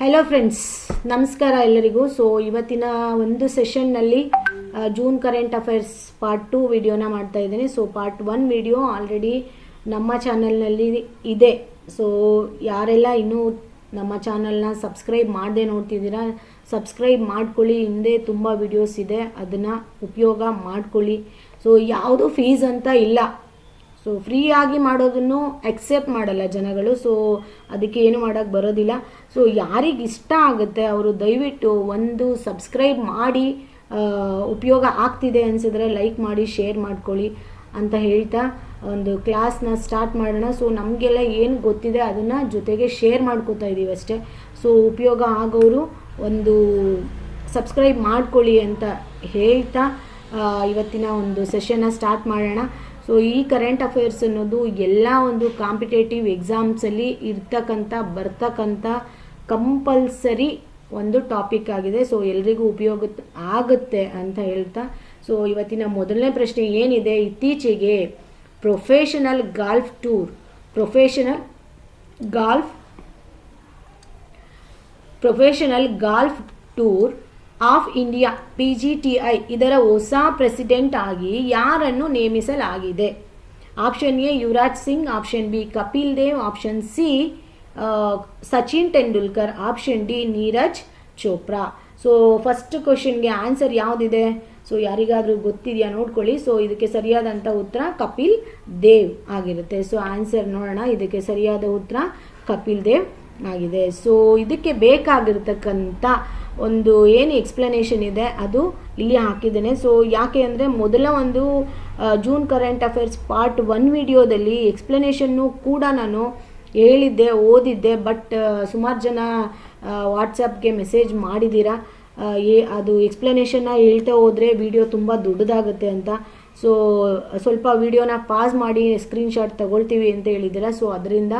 Hello friends, ನಮಸ್ಕಾರ ಎಲ್ಲರಿಗೂ. So ಇವತ್ತಿನ ಒಂದು ಸೆಷನ್ನಲ್ಲಿ ಜೂನ್ ಕರೆಂಟ್ ಅಫೇರ್ಸ್ ಪಾರ್ಟ್ 2 ವಿಡಿಯೋನ ಮಾಡ್ತಾ ಇದ್ದೀನಿ. ಸೊ ಪಾರ್ಟ್ 1 ವಿಡಿಯೋ ಆಲ್ರೆಡಿ ನಮ್ಮ ಚಾನಲ್ನಲ್ಲಿ ಇದೆ. ಸೊ ಯಾರೆಲ್ಲ ಇನ್ನೂ ನಮ್ಮ ಚಾನಲ್ನ ಸಬ್ಸ್ಕ್ರೈಬ್ ಮಾಡದೆ ನೋಡ್ತಿದ್ದೀರಾ, ಸಬ್ಸ್ಕ್ರೈಬ್ ಮಾಡ್ಕೊಳ್ಳಿ. ಹಿಂದೆ ತುಂಬ ವಿಡಿಯೋಸ್ ಇದೆ, ಅದನ್ನು ಉಪಯೋಗ ಮಾಡ್ಕೊಳ್ಳಿ. ಸೊ ಯಾವುದು ಫೀಸ್ ಅಂತ ಇಲ್ಲ. ಸೊ ಫ್ರೀಯಾಗಿ ಮಾಡೋದನ್ನು ಅಕ್ಸೆಪ್ಟ್ ಮಾಡಲ್ಲ ಜನಗಳು. ಸೊ ಅದಕ್ಕೆ ಏನು ಮಾಡೋಕ್ಕೆ ಬರೋದಿಲ್ಲ. ಸೊ ಯಾರಿಗೆ ಇಷ್ಟ ಆಗುತ್ತೆ ಅವರು ದಯವಿಟ್ಟು ಒಂದು ಸಬ್ಸ್ಕ್ರೈಬ್ ಮಾಡಿ, ಉಪಯೋಗ ಆಗ್ತಿದೆ ಅನಿಸಿದ್ರೆ ಲೈಕ್ ಮಾಡಿ, ಶೇರ್ ಮಾಡ್ಕೊಳ್ಳಿ ಅಂತ ಹೇಳ್ತಾ ಒಂದು ಕ್ಲಾಸ್ನ ಸ್ಟಾರ್ಟ್ ಮಾಡೋಣ. ಸೊ ನಮಗೆಲ್ಲ ಏನು ಗೊತ್ತಿದೆ ಅದನ್ನು ಜೊತೆಗೆ ಶೇರ್ ಮಾಡ್ಕೋತಾ ಇದ್ದೀವಿ ಅಷ್ಟೇ. ಸೊ ಉಪಯೋಗ ಆಗೋರು ಒಂದು ಸಬ್ಸ್ಕ್ರೈಬ್ ಮಾಡ್ಕೊಳ್ಳಿ ಅಂತ ಹೇಳ್ತಾ ಇವತ್ತಿನ ಒಂದು ಸೆಷನ್ನ ಸ್ಟಾರ್ಟ್ ಮಾಡೋಣ. ಸೊ ಈ ಕರೆಂಟ್ ಅಫೇರ್ಸ್ ಅನ್ನೋದು ಎಲ್ಲ ಒಂದು ಕಾಂಪಿಟೇಟಿವ್ ಎಕ್ಸಾಮ್ಸಲ್ಲಿ ಬರ್ತಕ್ಕಂಥ ಕಂಪಲ್ಸರಿ ಒಂದು ಟಾಪಿಕ್ ಆಗಿದೆ. ಸೊ ಎಲ್ರಿಗೂ ಉಪಯೋಗ ಆಗುತ್ತೆ ಅಂತ ಹೇಳ್ತಾ, ಸೊ ಇವತ್ತಿನ ಮೊದಲನೇ ಪ್ರಶ್ನೆ ಏನಿದೆ, ಇತ್ತೀಚೆಗೆ professional golf tour of India PGTI ಇದರ ಹೊಸ ಪ್ರೆಸಿಡೆಂಟ್ ಆಗಿ ಯಾರನ್ನು ನೇಮಿಸಲಾಗಿದೆ? Option A Yuvraj Singh, option B Kapil Dev, option C Sachin Tendulkar, option D Neeraj Chopra. So first ಕ್ವಶನ್ಗೆ ಆನ್ಸರ್ ಯಾವುದಿದೆ? ಸೊ ಯಾರಿಗಾದರೂ ಗೊತ್ತಿದೆಯಾ ನೋಡ್ಕೊಳ್ಳಿ. ಸೊ ಇದಕ್ಕೆ ಸರಿಯಾದಂಥ ಉತ್ತರ ಕಪಿಲ್ ದೇವ್ ಆಗಿರುತ್ತೆ. ಸೊ ಆನ್ಸರ್ ನೋಡೋಣ. ಇದಕ್ಕೆ ಸರಿಯಾದ ಉತ್ತರ ಕಪಿಲ್ ದೇವ್ ಆಗಿದೆ. ಸೊ ಇದಕ್ಕೆ ಬೇಕಾಗಿರ್ತಕ್ಕಂಥ ಒಂದು ಏನು ಎಕ್ಸ್ಪ್ಲನೇಷನ್ ಇದೆ ಅದು ಇಲ್ಲಿ ಹಾಕಿದ್ದೇನೆ. ಸೊ ಯಾಕೆ ಅಂದರೆ ಮೊದಲ ಒಂದು ಜೂನ್ ಕರೆಂಟ್ ಅಫೇರ್ಸ್ ಪಾರ್ಟ್ 1 ವಿಡಿಯೋದಲ್ಲಿ ಎಕ್ಸ್ಪ್ಲನೇಷನ್ನು ಕೂಡ ನಾನು ಹೇಳಿದ್ದೆ, ಓದಿದ್ದೆ. ಬಟ್ ಸುಮಾರು ಜನ ವಾಟ್ಸಪ್ಗೆ ಮೆಸೇಜ್ ಮಾಡಿದ್ದೀರಾ, ಅದು ಎಕ್ಸ್ಪ್ಲನೇಷನ್ನ ಹೇಳ್ತಾ ಹೋದರೆ ವಿಡಿಯೋ ತುಂಬ ದೊಡ್ಡದಾಗುತ್ತೆ ಅಂತ. ಸೊ ಸ್ವಲ್ಪ ವಿಡಿಯೋನ ಪಾಸ್ ಮಾಡಿ ಸ್ಕ್ರೀನ್ಶಾಟ್ ತಗೊಳ್ತೀವಿ ಅಂತ ಹೇಳಿದ್ದೀರಾ. ಸೊ ಅದರಿಂದ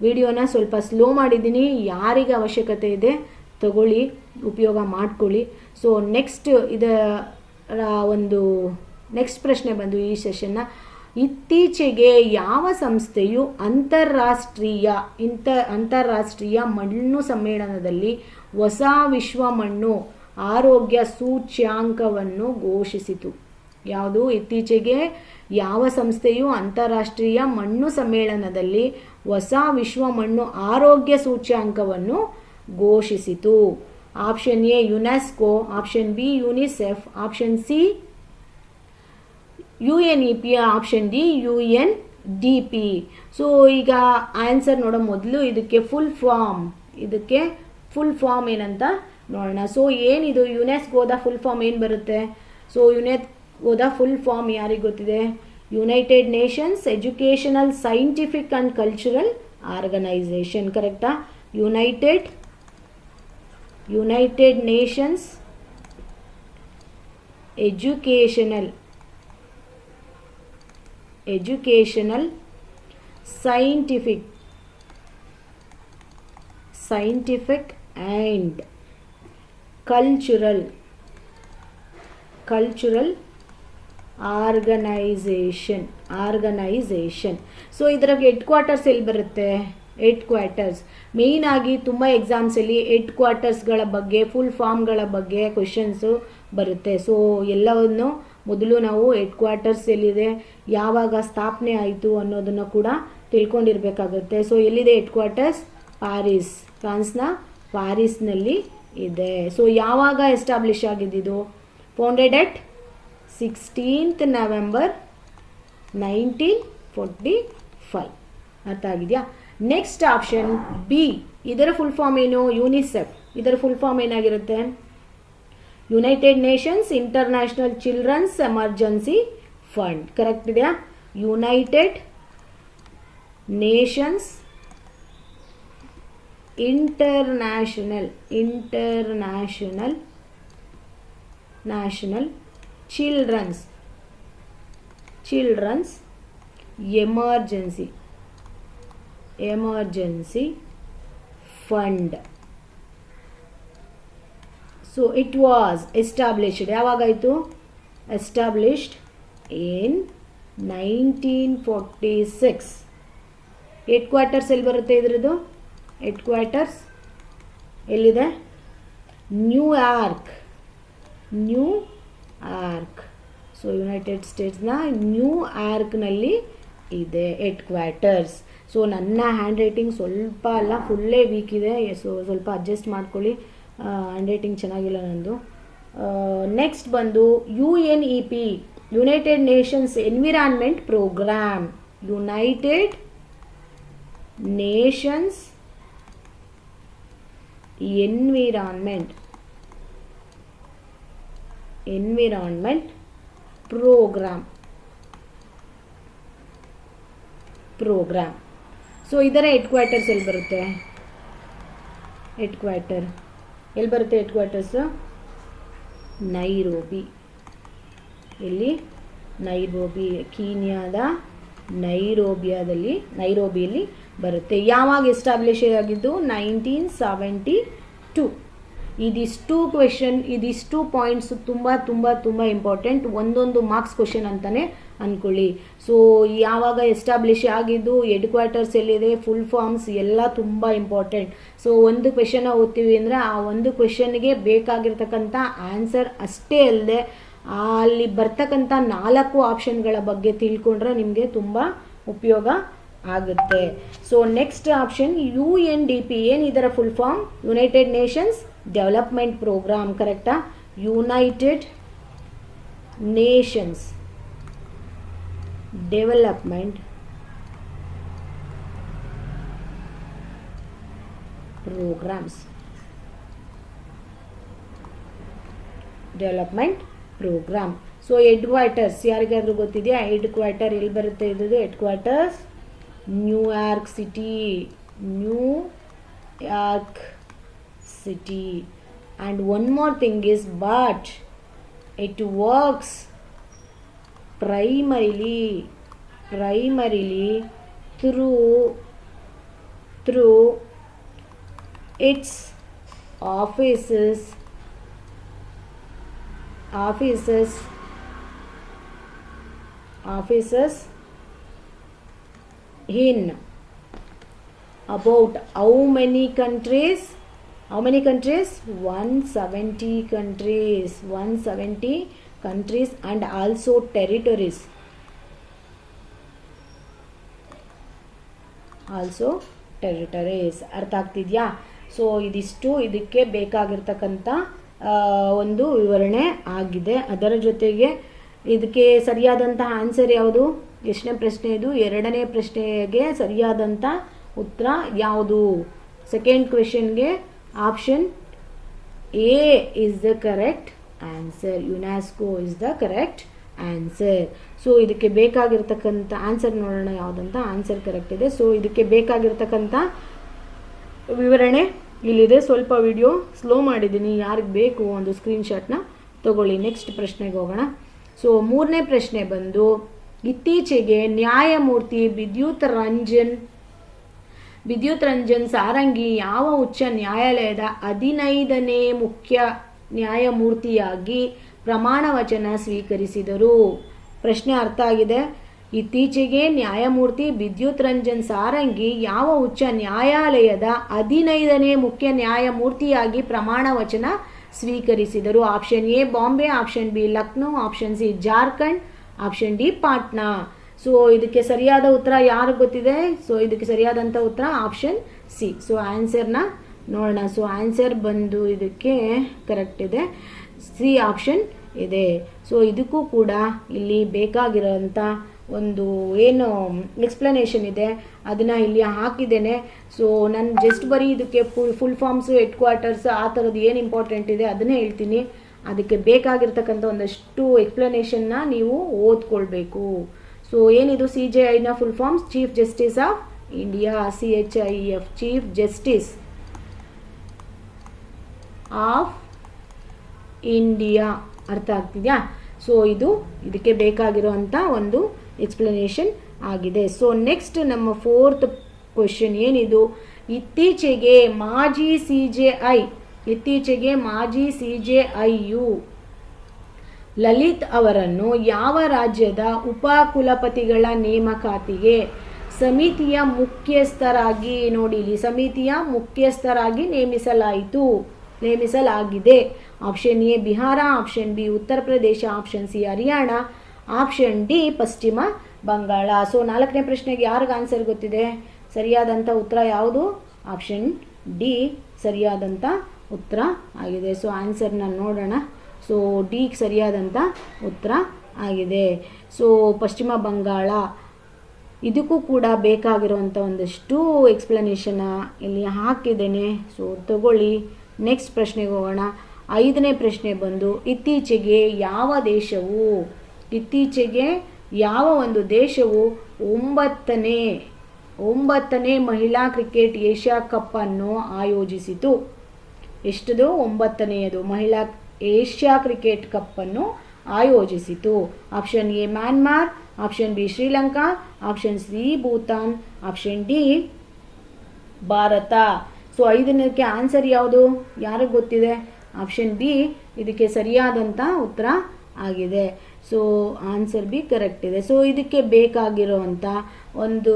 ವಿಡಿಯೋನ ಸ್ವಲ್ಪ ಸ್ಲೋ ಮಾಡಿದ್ದೀನಿ. ಯಾರಿಗೆ ಅವಶ್ಯಕತೆ ಇದೆ ತಗೊಳ್ಳಿ, ಉಪಯೋಗ ಮಾಡ್ಕೊಳ್ಳಿ. ಸೊ ನೆಕ್ಸ್ಟ್ ಪ್ರಶ್ನೆ ಬಂದು ಈ ಸೆಷನ್ನ, ಇತ್ತೀಚೆಗೆ ಯಾವ ಸಂಸ್ಥೆಯು ಅಂತಾರಾಷ್ಟ್ರೀಯ ಮಣ್ಣು ಸಮ್ಮೇಳನದಲ್ಲಿ ಹೊಸ ವಿಶ್ವ ಮಣ್ಣು ಆರೋಗ್ಯ ಸೂಚ್ಯಾಂಕವನ್ನು ಘೋಷಿಸಿತು? ಯಾವುದು? ಇತ್ತೀಚೆಗೆ ಯಾವ ಸಂಸ್ಥೆಯು ಅಂತಾರಾಷ್ಟ್ರೀಯ ಮಣ್ಣು ಸಮ್ಮೇಳನದಲ್ಲಿ ಹೊಸ ವಿಶ್ವ ಮಣ್ಣು ಆರೋಗ್ಯ ಸೂಚ್ಯಾಂಕವನ್ನು ಘೋಷಿಸಿತು? Option A UNESCO, option B UNICEF, option C UNEP, option D UNDP. So ಈಗ ಆನ್ಸರ್ ನೋಡೋ ಮೊದಲು ಇದಕ್ಕೆ ಫುಲ್ ಫಾರ್ಮ್ ಏನಂತ ನೋಡೋಣ. ಸೊ ಏನಿದು ಯುನೆಸ್ಕೋದ ಫುಲ್ ಫಾರ್ಮ್ ಏನು ಬರುತ್ತೆ? ಸೊ ಯುನೆಸ್ಕೋದ ಫುಲ್ ಫಾರ್ಮ್ ಯಾರಿಗೆ ಗೊತ್ತಿದೆ? United Nations educational scientific and cultural organisation. ಕರೆಕ್ಟಾ? United Nations educational scientific and cultural organisation. So ಇದರ ಹೆಡ್ ಕ್ವಾರ್ಟರ್ಸ್ ಎಲ್ಲಿ ಬರುತ್ತೆ? ಮೇಯ್ನ್ ಆಗಿ ತುಂಬ ಎಕ್ಸಾಮ್ಸಲ್ಲಿ ಹೆಡ್ ಕ್ವಾರ್ಟರ್ಸ್ಗಳ ಬಗ್ಗೆ, ಫುಲ್ ಫಾರ್ಮ್ಗಳ ಬಗ್ಗೆ ಕ್ವೆಶನ್ಸು ಬರುತ್ತೆ. ಸೊ ಎಲ್ಲವನ್ನು ಮೊದಲು ನಾವು ಹೆಡ್ ಕ್ವಾರ್ಟರ್ಸ್ ಎಲ್ಲಿದೆ, ಯಾವಾಗ ಸ್ಥಾಪನೆ ಆಯಿತು ಅನ್ನೋದನ್ನು ಕೂಡ ತಿಳ್ಕೊಂಡಿರ್ಬೇಕಾಗುತ್ತೆ. ಸೊ ಎಲ್ಲಿದೆ ಹೆಡ್ ಕ್ವಾರ್ಟರ್ಸ್? ಫ್ರಾನ್ಸ್ನ ಪ್ಯಾರಿಸ್ನಲ್ಲಿ ಇದೆ. ಸೊ ಯಾವಾಗ ಎಸ್ಟಾಬ್ಲಿಷ್ ಆಗಿದ್ದು? Founded at 16th November 1945. ಅರ್ಥ ಆಗಿದೆಯಾ? ನೆಕ್ಸ್ಟ್ ಆಪ್ಷನ್ ಬಿ, ಇದರ ಫುಲ್ ಫಾರ್ಮ್ ಏನು? ಯುನಿಸೆಫ್. ಇದರ ಫುಲ್ ಫಾರ್ಮ್ ಏನಾಗಿರುತ್ತೆ? United Nations international children's emergency fund. Correct ಇದೆಯಾ? United Nations international children's emergency fund. So it was established. ಯಾವಾಗಾಯಿತು? Established in 1946. ಹೆಡ್ ಕ್ವಾರ್ಟರ್ಸ್ ಎಲ್ಲಿ ಬರುತ್ತೆ ಇದ್ರದ್ದು? ಹೆಡ್ ಕ್ವಾರ್ಟರ್ಸ್ ಎಲ್ಲಿದೆ? ನ್ಯೂಯಾರ್ಕ್. ಸೊ ಯುನೈಟೆಡ್ ಸ್ಟೇಟ್ಸ್ನ ನ್ಯೂಯಾರ್ಕ್ನಲ್ಲಿ ಇದೆ ಹೆಡ್ ಕ್ವಾರ್ಟರ್ಸ್. ಸೊ ನನ್ನ ಹ್ಯಾಂಡ್ ರೈಟಿಂಗ್ ಸ್ವಲ್ಪ ಅಲ್ಲ ಫುಲ್ಲೇ ವೀಕ್ ಇದೆ, ಸೊ ಸ್ವಲ್ಪ ಅಡ್ಜಸ್ಟ್ ಮಾಡ್ಕೊಳ್ಳಿ, ಹ್ಯಾಂಡ್ ರೈಟಿಂಗ್ ಚೆನ್ನಾಗಿಲ್ಲ ನಂದು. ನೆಕ್ಸ್ಟ್ ಬಂದು UNEP, United Nations Environment Programme. United Nations Environment Programme. So ಇದರ ಹೆಡ್ ಕ್ವಾರ್ಟರ್ಸ್ ಎಲ್ಲಿ ಬರುತ್ತೆ? Headquarters Nairobi. ಎಲ್ಲಿ? ನೈರೋಬಿ, ಕೀನ್ಯಾದ ನೈರೋಬಿಯಲ್ಲಿ ಬರುತ್ತೆ. ಯಾವಾಗ ಎಸ್ಟಾಬ್ಲಿಷ್ ಆಗಿದ್ದು? 1972. ಇದಿಷ್ಟು ಪಾಯಿಂಟ್ಸ್ ತುಂಬ ಇಂಪಾರ್ಟೆಂಟ್, ಒಂದೊಂದು ಮಾರ್ಕ್ಸ್ ಕ್ವಶನ್ ಅಂತಾನೆ ಅಂದ್ಕೊಳ್ಳಿ. ಸೊ ಯಾವಾಗ ಎಸ್ಟಾಬ್ಲಿಷ್ ಆಗಿದ್ದು, ಹೆಡ್ ಕ್ವಾರ್ಟರ್ಸ್ ಎಲ್ಲಿದೆ, ಫುಲ್ ಫಾರ್ಮ್ಸ್ ಎಲ್ಲ ತುಂಬ ಇಂಪಾರ್ಟೆಂಟ್. ಸೊ ಒಂದು ಕ್ವೆಶನ್ ಓದ್ತೀವಿ ಅಂದರೆ ಆ ಒಂದು ಕ್ವೆಶನ್ಗೆ ಬೇಕಾಗಿರ್ತಕ್ಕಂಥ ಆನ್ಸರ್ ಅಷ್ಟೇ ಅಲ್ಲದೆ ಅಲ್ಲಿ ಬರ್ತಕ್ಕಂಥ 4 ಆಪ್ಷನ್ಗಳ ಬಗ್ಗೆ ತಿಳ್ಕೊಂಡ್ರೆ ನಿಮಗೆ ತುಂಬ ಉಪಯೋಗ ಆಗುತ್ತೆ. So next option UNDP. ಏನಿದರ full form? United Nations development programme. ಕರೆಕ್ಟಾ? United Nations development programme. So headquarters ಯಾರಿಗಾದ್ರೂ ಗೊತ್ತಿದೆಯಾ? ಹೆಡ್ ಕ್ವಾರ್ಟರ್ ಎಲ್ಲಿ ಬರುತ್ತೆ? ಇದು headquarters New York city. And one more thing is, but it works primarily through its offices in about how many countries? 170 countries and also territories. ಅರ್ಥ ಆಗ್ತಿದ್ಯಾ? So ಇದಿಷ್ಟು ಇದಕ್ಕೆ ಬೇಕಾಗಿರ್ತಕ್ಕಂಥ ಒಂದು ವಿವರಣೆ ಆಗಿದೆ. ಅದರ ಜೊತೆಗೆ ಇದಕ್ಕೆ ಸರಿಯಾದಂಥ ಆನ್ಸರ್ ಯಾವುದು? ಎಷ್ಟನೇ ಪ್ರಶ್ನೆ ಇದು? 2ನೇ ಪ್ರಶ್ನೆಗೆ ಸರಿಯಾದಂಥ ಉತ್ತರ ಯಾವುದು? ಸೆಕೆಂಡ್ ಕ್ವೆಶನ್ಗೆ option A is the correct answer. UNESCO is the correct answer. So ಇದಕ್ಕೆ ಬೇಕಾಗಿರ್ತಕ್ಕಂಥ ಆನ್ಸರ್ ನೋಡೋಣ ಯಾವುದಂತ. ಆನ್ಸರ್ ಕರೆಕ್ಟ್ ಇದೆ. ಸೊ ಇದಕ್ಕೆ ಬೇಕಾಗಿರ್ತಕ್ಕಂಥ ವಿವರಣೆ ಇಲ್ಲಿದೆ. ಸ್ವಲ್ಪ ವಿಡಿಯೋ ಸ್ಲೋ ಮಾಡಿದ್ದೀನಿ, ಯಾರಿಗೆ ಬೇಕು ಒಂದು ಸ್ಕ್ರೀನ್ಶಾಟ್ನ ತಗೊಳ್ಳಿ. ನೆಕ್ಸ್ಟ್ ಪ್ರಶ್ನೆಗೆ ಹೋಗೋಣ. ಸೊ 3ನೇ ಪ್ರಶ್ನೆ ಬಂದು, ಇತ್ತೀಚೆಗೆ ನ್ಯಾಯಮೂರ್ತಿ ವಿದ್ಯುತ್ ರಂಜನ್ ಸಾರಂಗಿ ಯಾವ ಉಚ್ಚ ನ್ಯಾಯಾಲಯದ 15ನೇ ಮುಖ್ಯ ನ್ಯಾಯಮೂರ್ತಿಯಾಗಿ ಪ್ರಮಾಣ ವಚನ ಸ್ವೀಕರಿಸಿದರು? ಪ್ರಶ್ನೆ ಅರ್ಥ ಆಗಿದೆ. ಇತ್ತೀಚೆಗೆ ನ್ಯಾಯಮೂರ್ತಿ ವಿದ್ಯುತ್ ರಂಜನ್ ಸಾರಂಗಿ ಯಾವ ಉಚ್ಚ ನ್ಯಾಯಾಲಯದ 15ನೇ ಮುಖ್ಯ ನ್ಯಾಯಮೂರ್ತಿಯಾಗಿ ಪ್ರಮಾಣ ವಚನ ಸ್ವೀಕರಿಸಿದರು? Option A Bombay, option B Lucknow, option C Jharkhand, option D Patna. So ಇದಕ್ಕೆ ಸರಿಯಾದ ಉತ್ತರ ಯಾರು ಗೊತ್ತಿದೆ? ಸೊ ಇದಕ್ಕೆ ಸರಿಯಾದಂಥ ಉತ್ತರ ಆಪ್ಷನ್ ಸಿ. ಸೊ ಆನ್ಸರ್ನ ನೋಡೋಣ. ಸೊ ಆನ್ಸರ್ ಬಂದು ಇದಕ್ಕೆ ಕರೆಕ್ಟ್ ಇದೆ, ಸಿ ಆಪ್ಷನ್ ಇದೆ. ಸೊ ಇದಕ್ಕೂ ಕೂಡ ಇಲ್ಲಿ ಬೇಕಾಗಿರೋಂಥ ಒಂದು ಏನು ಎಕ್ಸ್ಪ್ಲನೇಷನ್ ಇದೆ ಅದನ್ನು ಇಲ್ಲಿ ಹಾಕಿದ್ದೇನೆ. ಸೊ ನಾನು ಜಸ್ಟ್ ಬರೀ ಇದಕ್ಕೆ ಫುಲ್ ಫಾರ್ಮ್ಸು, ಹೆಡ್ ಕ್ವಾರ್ಟರ್ಸ್ ಆ ಥರದ್ದು ಏನು ಇಂಪಾರ್ಟೆಂಟ್ ಇದೆ ಅದನ್ನೇ ಹೇಳ್ತೀನಿ. ಅದಕ್ಕೆ ಬೇಕಾಗಿರ್ತಕ್ಕಂಥ ಒಂದಷ್ಟು ಎಕ್ಸ್ಪ್ಲನೇಷನ್ನ ನೀವು ಓದ್ಕೊಳ್ಬೇಕು. ಸೊ ಏನಿದು CJIನ full forms? Chief justice of India, CHIF, chief justice of India. ಅರ್ಥ ಆಗ್ತಿದೆಯಾ? ಸೊ ಇದಕ್ಕೆ ಬೇಕಾಗಿರುವಂಥ ಒಂದು ಎಕ್ಸ್ಪ್ಲನೇಷನ್ ಆಗಿದೆ. ಸೊ ನೆಕ್ಸ್ಟ್ ನಮ್ಮ 4th ಕ್ವೆಶನ್ ಏನಿದು? ಇತ್ತೀಚೆಗೆ ಮಾಜಿ CJIಯು ಲಲಿತ್ ಅವರನ್ನು ಯಾವ ರಾಜ್ಯದ ಉಪಕುಲಪತಿಗಳ ನೇಮಕಾತಿಗೆ ಸಮಿತಿಯ ಮುಖ್ಯಸ್ಥರಾಗಿ ನೋಡಿ ಇಲ್ಲಿ ಸಮಿತಿಯ ಮುಖ್ಯಸ್ಥರಾಗಿ ನೇಮಿಸಲಾಗಿದೆ. Option A Bihar, option B Uttar Pradesh, option C Haryana, option D ಪಶ್ಚಿಮ ಬಂಗಾಳ. ಸೊ 4ನೇ ಪ್ರಶ್ನೆಗೆ ಯಾರಿಗೆ ಆನ್ಸರ್ ಗೊತ್ತಿದೆ? ಸರಿಯಾದಂಥ ಉತ್ತರ ಯಾವುದು? ಆಪ್ಷನ್ ಡಿ ಸರಿಯಾದಂಥ ಉತ್ತರ ಆಗಿದೆ. ಸೊ ಆನ್ಸರ್ನ ನೋಡೋಣ. ಸೊ ಡಿ ಸರಿಯಾದಂಥ ಉತ್ತರ ಆಗಿದೆ. ಸೊ ಪಶ್ಚಿಮ ಬಂಗಾಳ, ಇದಕ್ಕೂ ಕೂಡ ಬೇಕಾಗಿರುವಂಥ ಒಂದಷ್ಟು ಎಕ್ಸ್ಪ್ಲನೇಷನ್ನ ಇಲ್ಲಿ ಹಾಕಿದ್ದೇನೆ. ಸೊ ತಗೊಳ್ಳಿ. ನೆಕ್ಸ್ಟ್ ಪ್ರಶ್ನೆಗೆ ಹೋಗೋಣ. 5ನೇ ಪ್ರಶ್ನೆ ಬಂದು ಇತ್ತೀಚೆಗೆ ಯಾವ ಒಂದು ದೇಶವು 9ನೇ ಮಹಿಳಾ ಕ್ರಿಕೆಟ್ ಏಷ್ಯಾ ಕಪ್ ಅನ್ನು ಆಯೋಜಿಸಿತು? ಎಷ್ಟದು? 9ನೇಯದು ಮಹಿಳಾ ಏಷ್ಯಾ ಕ್ರಿಕೆಟ್ ಕಪ್ ಅನ್ನು ಆಯೋಜಿಸಿತು. Option A Myanmar, option B Sri Lanka, option C Bhutan, option D Bharat. So 5ನೇದಕ್ಕೆ ಆನ್ಸರ್ ಯಾವುದು? ಯಾರಿಗೆ ಗೊತ್ತಿದೆ? ಆಪ್ಷನ್ ಬಿ ಇದಕ್ಕೆ ಸರಿಯಾದಂಥ ಉತ್ತರ ಆಗಿದೆ. ಸೊ ಆನ್ಸರ್ ಬಿ ಕರೆಕ್ಟ್ ಇದೆ. ಸೊ ಇದಕ್ಕೆ ಬೇಕಾಗಿರುವಂಥ ಒಂದು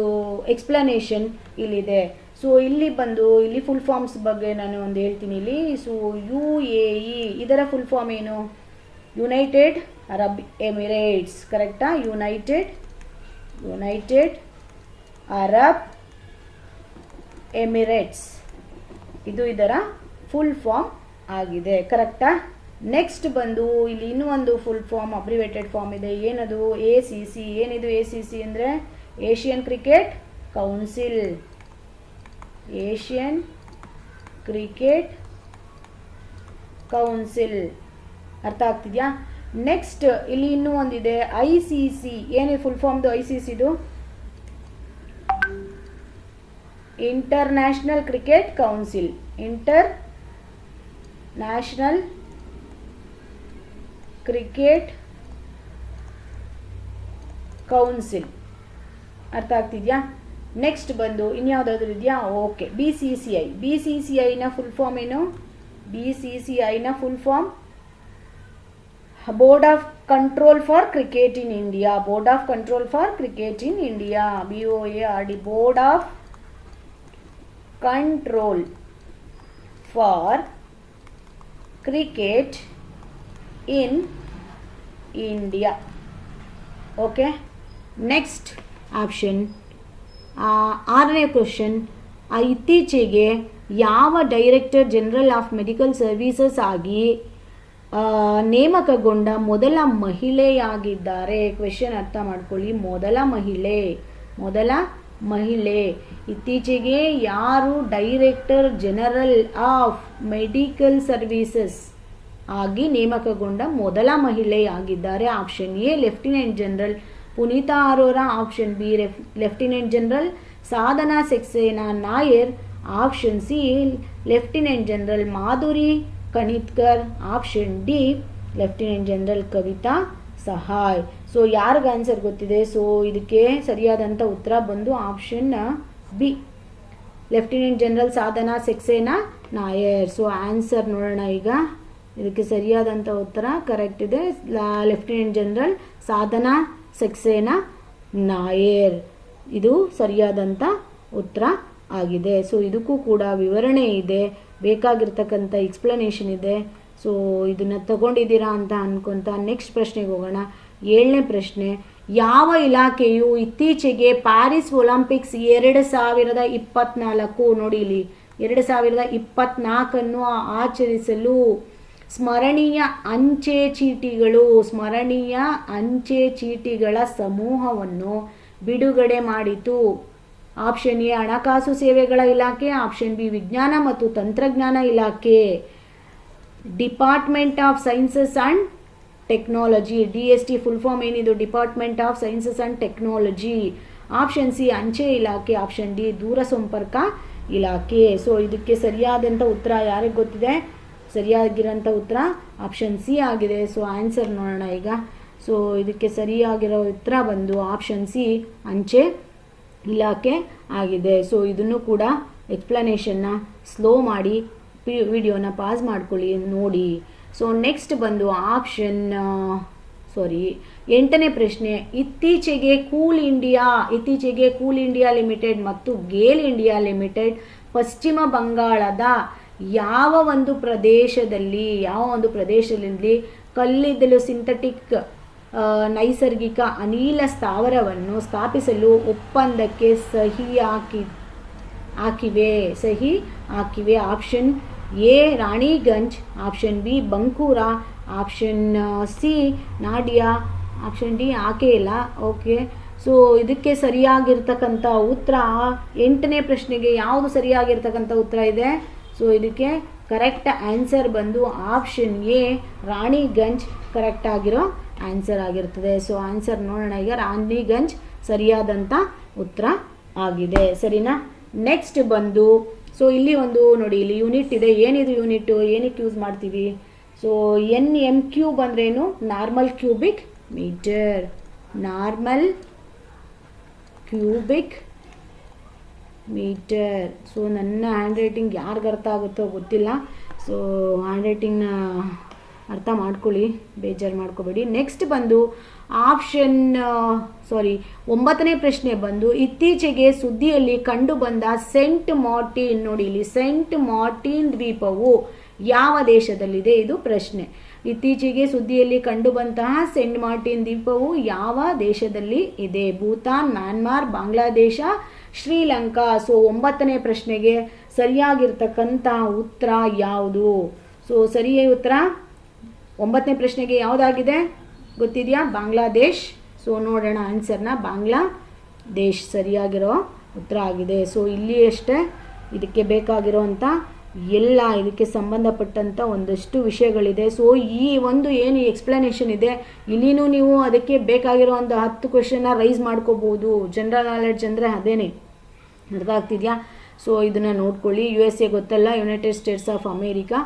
ಎಕ್ಸ್ಪ್ಲನೇಷನ್ ಇಲ್ಲಿದೆ. ಸೊ ಇಲ್ಲಿ ಫುಲ್ ಫಾರ್ಮ್ಸ್ ಬಗ್ಗೆ ನಾನು ಒಂದು ಹೇಳ್ತೀನಿ ಇಲ್ಲಿ. ಸೊ UAE ಇದರ ಫುಲ್ ಫಾರ್ಮ್ ಏನು? United Arab Emirates. ಕರೆಕ್ಟಾ? ಯುನೈಟೆಡ್ ಅರಬ್ ಎಮಿರೇಟ್ಸ್ ಇದು ಇದರ ಫುಲ್ ಫಾರ್ಮ್ ಆಗಿದೆ. ಕರೆಕ್ಟಾ? ನೆಕ್ಸ್ಟ್ ಬಂದು ಇಲ್ಲಿ ಇನ್ನೂ ಒಂದು ಫುಲ್ ಫಾರ್ಮ್ ಅಬ್ರಿವೇಟೆಡ್ ಫಾರ್ಮ್ ಇದೆ. ಏನದು? ACC. ಏನಿದು ACC ಅಂದರೆ Asian cricket council. Asian cricket council. ಅರ್ಥ ಆಗ್ತಿದ್ಯಾ? ನೆಕ್ಸ್ಟ್ ಇಲ್ಲಿ ಇನ್ನೂ ಒಂದಿದೆ ICC. ಏನಿದೆ ಫುಲ್ ಫಾರ್ಮ್ದು ICCದು? International cricket council. International cricket council. ಅರ್ಥ ಆಗ್ತಿದ್ಯಾ? ನೆಕ್ಸ್ಟ್ ಬಂದು ಇನ್ಯಾವುದಾದ್ರೂ ಇದೆಯಾ? ಓಕೆ. BCCI ನ ಫುಲ್ ಫಾರ್ಮ್ ಏನು? BCCI ನ full form board of control for cricket in India. Board of control for cricket in India. BOARD. Board of control for cricket in India. Okay. Next option 6ನೇ question. ಇತ್ತೀಚೆಗೆ ಯಾವ director general of medical services ಆಗಿ ನೇಮಕಗೊಂಡ ಮೊದಲ ಮಹಿಳೆಯಾಗಿದ್ದಾರೆ? Question ಅರ್ಥ ಮಾಡ್ಕೊಳ್ಳಿ. ಮೊದಲ ಮಹಿಳೆ ಇತ್ತೀಚೆಗೆ ಯಾರು director general of medical services ಆಗಿ ನೇಮಕಗೊಂಡ ಮೊದಲ ಮಹಿಳೆಯಾಗಿದ್ದಾರೆ? Option A lieutenant general Puneetha Arora, option B lieutenant general Sadhana Saxena Nair, option C lieutenant general Madhuri Kanitkar, option D lieutenant general Kavitha Sahay. So ಯಾರಿಗೆ ಆನ್ಸರ್ ಗೊತ್ತಿದೆ? ಸೊ ಇದಕ್ಕೆ ಸರಿಯಾದಂಥ ಉತ್ತರ ಬಂದು option B lieutenant general Sadhana Saxena Nair. So answer ನೋಡೋಣ ಈಗ. ಇದಕ್ಕೆ ಸರಿಯಾದಂಥ ಉತ್ತರ ಕರೆಕ್ಟ್ ಇದೆ. ಲೆಫ್ಟಿನೆಂಟ್ ಜನರಲ್ ಸಾಧನಾ ಸಕ್ಸೇನಾ ನಾಯರ್ ಇದು ಸರಿಯಾದಂಥ ಉತ್ತರ ಆಗಿದೆ. ಸೊ ಇದಕ್ಕೂ ಕೂಡ ವಿವರಣೆ ಇದೆ, ಬೇಕಾಗಿರ್ತಕ್ಕಂಥ ಎಕ್ಸ್ಪ್ಲನೇಷನ್ ಇದೆ. ಸೊ ಇದನ್ನು ತಗೊಂಡಿದ್ದೀರಾ ಅಂತ ಅನ್ಕೊಂತ ನೆಕ್ಸ್ಟ್ ಪ್ರಶ್ನೆಗೆ ಹೋಗೋಣ. 7ನೇ ಪ್ರಶ್ನೆ. ಯಾವ ಇಲಾಖೆಯು ಇತ್ತೀಚೆಗೆ ಪ್ಯಾರಿಸ್ ಒಲಿಂಪಿಕ್ಸ್ 2024 ನೋಡಿ ಇಲ್ಲಿ 2024 ಆಚರಿಸಲು ಸ್ಮರಣೀಯ ಅಂಚೆ ಚೀಟಿಗಳ ಸಮೂಹವನ್ನು ಬಿಡುಗಡೆ ಮಾಡಿತು? ಆಪ್ಷನ್ ಎ ಹಣಕಾಸು ಸೇವೆಗಳ ಇಲಾಖೆ, ಆಪ್ಷನ್ ಬಿ ವಿಜ್ಞಾನ ಮತ್ತು ತಂತ್ರಜ್ಞಾನ ಇಲಾಖೆ, department of sciences and technology. DST full form ಏನಿದು? Department of sciences and technology. Option C ಅಂಚೆ ಇಲಾಖೆ, ಆಪ್ಷನ್ ಡಿ ದೂರಸಂಪರ್ಕ ಇಲಾಖೆ. ಸೊ ಇದಕ್ಕೆ ಸರಿಯಾದಂಥ ಉತ್ತರ ಯಾರಿಗೆ ಗೊತ್ತಿದೆ? ಸರಿಯಾಗಿರೋಂಥ ಉತ್ತರ ಆಪ್ಷನ್ ಸಿ ಆಗಿದೆ. ಸೊ ಆನ್ಸರ್ ನೋಡೋಣ ಈಗ. ಸೊ ಇದಕ್ಕೆ ಸರಿಯಾಗಿರೋ ಉತ್ತರ ಬಂದು ಆಪ್ಷನ್ ಸಿ ಅಂಚೆ ಇಲಾಖೆ ಆಗಿದೆ. ಸೊ ಇದನ್ನು ಕೂಡ ಎಕ್ಸ್ಪ್ಲನೇಷನ್ನ ಸ್ಲೋ ಮಾಡಿ ವಿಡಿಯೋನ ಪಾಸ್ ಮಾಡ್ಕೊಳ್ಳಿ, ನೋಡಿ. ಸೊ ನೆಕ್ಸ್ಟ್ ಬಂದು ಆಪ್ಷನ್ ಎಂಟನೇ ಪ್ರಶ್ನೆ, ಇತ್ತೀಚೆಗೆ ಕೂಲ್ ಇಂಡಿಯಾ ಲಿಮಿಟೆಡ್ ಮತ್ತು ಗೇಲ್ ಇಂಡಿಯಾ ಲಿಮಿಟೆಡ್ ಪಶ್ಚಿಮ ಬಂಗಾಳದ ಯಾವ ಒಂದು ಪ್ರದೇಶದಲ್ಲಿ ಕಲ್ಲಿದ್ದಲು ಸಿಂಥೆಟಿಕ್ ನೈಸರ್ಗಿಕ ಅನಿಲ ಸ್ಥಾವರವನ್ನು ಸ್ಥಾಪಿಸಲು ಒಪ್ಪಂದಕ್ಕೆ ಸಹಿ ಹಾಕಿವೆ. Option A Raniganj, option B Bankura, option C Nadia, option D ಆಕೇಲ. ಓಕೆ, ಸೊ ಇದಕ್ಕೆ ಸರಿಯಾಗಿರ್ತಕ್ಕಂಥ ಉತ್ತರ, ಎಂಟನೇ ಪ್ರಶ್ನೆಗೆ ಯಾವುದು ಸರಿಯಾಗಿರ್ತಕ್ಕಂಥ ಉತ್ತರ ಇದೆ? ಸೊ ಇದಕ್ಕೆ ಕರೆಕ್ಟ್ ಆನ್ಸರ್ ಬಂದು ಆಪ್ಷನ್ ಎ ರಾಣಿಗಂಜ್ ಕರೆಕ್ಟ್ ಆಗಿರೋ ಆನ್ಸರ್ ಆಗಿರ್ತದೆ. ಸೊ ಆನ್ಸರ್ ನೋಡೋಣ ಈಗ. ರಾಣಿಗಂಜ್ ಸರಿಯಾದಂಥ ಉತ್ತರ ಆಗಿದೆ. ಸರಿನಾ? ನೆಕ್ಸ್ಟ್ ಬಂದು, ಸೊ ಇಲ್ಲಿ ಒಂದು ನೋಡಿ, ಇಲ್ಲಿ ಯೂನಿಟ್ ಇದೆ. ಏನಿದು ಯೂನಿಟ್, ಏನಕ್ಕೆ ಯೂಸ್ ಮಾಡ್ತೀವಿ? ಸೊ NM³ ಅಂದ್ರೇನು? Normal cubic metre. ಸೊ ನನ್ನ ಹ್ಯಾಂಡ್ ರೈಟಿಂಗ್ ಯಾರಿಗೆ ಅರ್ಥ ಆಗುತ್ತೋ ಗೊತ್ತಿಲ್ಲ. ಸೊ ಹ್ಯಾಂಡ್ ರೈಟಿಂಗ್ನ ಅರ್ಥ ಮಾಡ್ಕೊಳ್ಳಿ, ಬೇಜಾರು ಮಾಡ್ಕೋಬೇಡಿ. ನೆಕ್ಸ್ಟ್ ಬಂದು ಒಂಬತ್ತನೇ ಪ್ರಶ್ನೆ ಬಂದು, ಇತ್ತೀಚೆಗೆ ಸುದ್ದಿಯಲ್ಲಿ ಕಂಡು ಬಂದ ಸೆಂಟ್ ಮಾರ್ಟಿನ್, ನೋಡಿ ಇಲ್ಲಿ ಸೆಂಟ್ ಮಾರ್ಟಿನ್ ದ್ವೀಪವು ಯಾವ ದೇಶದಲ್ಲಿದೆ? ಇದು ಪ್ರಶ್ನೆ. ಇತ್ತೀಚೆಗೆ ಸುದ್ದಿಯಲ್ಲಿ ಕಂಡುಬಂತಹ ಸೆಂಟ್ ಮಾರ್ಟಿನ್ ದ್ವೀಪವು ಯಾವ ದೇಶದಲ್ಲಿ ಇದೆ? ಭೂತಾನ್, ಮ್ಯಾನ್ಮಾರ್, ಬಾಂಗ್ಲಾದೇಶ, ಶ್ರೀಲಂಕಾ. ಸೊ ಒಂಬತ್ತನೇ ಪ್ರಶ್ನೆಗೆ ಸರಿಯಾಗಿರ್ತಕ್ಕಂಥ ಉತ್ತರ ಯಾವುದು? ಸೊ ಸರಿಯಾದ ಉತ್ತರ ಒಂಬತ್ತನೇ ಪ್ರಶ್ನೆಗೆ ಯಾವುದಾಗಿದೆ ಗೊತ್ತಿದೆಯಾ? ಬಾಂಗ್ಲಾದೇಶ್. ಸೊ ನೋಡೋಣ ಆನ್ಸರ್ನ. ಬಾಂಗ್ಲಾದೇಶ್ ಸರಿಯಾಗಿರೋ ಉತ್ತರ ಆಗಿದೆ. ಸೊ ಇಲ್ಲಿ ಅಷ್ಟೇ ಇದಕ್ಕೆ ಬೇಕಾಗಿರೋಂಥ ಎಲ್ಲ ಇದಕ್ಕೆ ಸಂಬಂಧಪಟ್ಟಂಥ ಒಂದಷ್ಟು ವಿಷಯಗಳಿದೆ. ಸೊ ಈ ಒಂದು ಏನು ಎಕ್ಸ್ಪ್ಲನೇಷನ್ ಇದೆ, ಇಲ್ಲಿನೂ ನೀವು ಅದಕ್ಕೆ ಬೇಕಾಗಿರೋ ಒಂದು 10 ಕ್ವೆಶನ್ನ ರೈಸ್ ಮಾಡ್ಕೋಬೋದು. ಜನರಲ್ ನಾಲೆಡ್ಜ್ ಅಂದರೆ ಅದೇನೆ, ಅರ್ಥ ಆಗ್ತಿದೆಯಾ? ಸೊ ಇದನ್ನು ನೋಡ್ಕೊಳ್ಳಿ. USA ಗೊತ್ತಲ್ಲ, United States of America.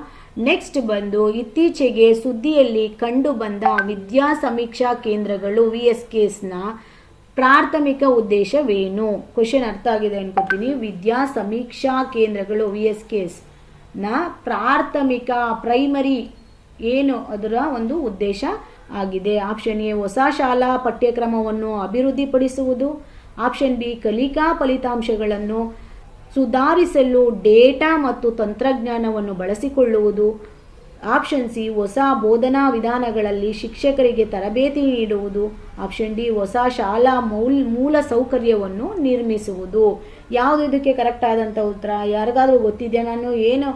Next ಬಂದು, ಇತ್ತೀಚೆಗೆ ಸುದ್ದಿಯಲ್ಲಿ ಕಂಡು ಬಂದ ವಿದ್ಯಾ ಸಮೀಕ್ಷಾ ಕೇಂದ್ರಗಳು VSKsನ ಪ್ರಾಥಮಿಕ ಉದ್ದೇಶವೇನು? ಕ್ವೆಶನ್ ಅರ್ಥ ಆಗಿದೆ ಅನ್ಕೋತೀನಿ. ವಿದ್ಯಾ ಸಮೀಕ್ಷಾ ಕೇಂದ್ರಗಳು VSKsನ ಪ್ರೈಮರಿ ಏನು ಅದರ ಒಂದು ಉದ್ದೇಶ ಆಗಿದೆ? ಆಪ್ಷನ್ ಎ ಹೊಸ ಶಾಲಾ ಪಠ್ಯಕ್ರಮವನ್ನು ಅಭಿವೃದ್ಧಿಪಡಿಸುವುದು, ಆಪ್ಷನ್ ಬಿ ಕಲಿಕಾ ಫಲಿತಾಂಶಗಳನ್ನು ಸುಧಾರಿಸಲು ಡೇಟಾ ಮತ್ತು ತಂತ್ರಜ್ಞಾನವನ್ನು ಬಳಸಿಕೊಳ್ಳುವುದು, ಆಪ್ಷನ್ ಸಿ ಹೊಸ ಬೋಧನಾ ವಿಧಾನಗಳಲ್ಲಿ ಶಿಕ್ಷಕರಿಗೆ ತರಬೇತಿ ನೀಡುವುದು, ಆಪ್ಷನ್ ಡಿ ಹೊಸ ಶಾಲಾ ಮೂಲ ಸೌಕರ್ಯವನ್ನು ನಿರ್ಮಿಸುವುದು. ಯಾವುದು ಇದಕ್ಕೆ ಕರೆಕ್ಟ್ ಆದಂಥ ಉತ್ತರ? ಯಾರಿಗಾದ್ರೂ ಗೊತ್ತಿದೆಯಾ? ನಾನು ಏನು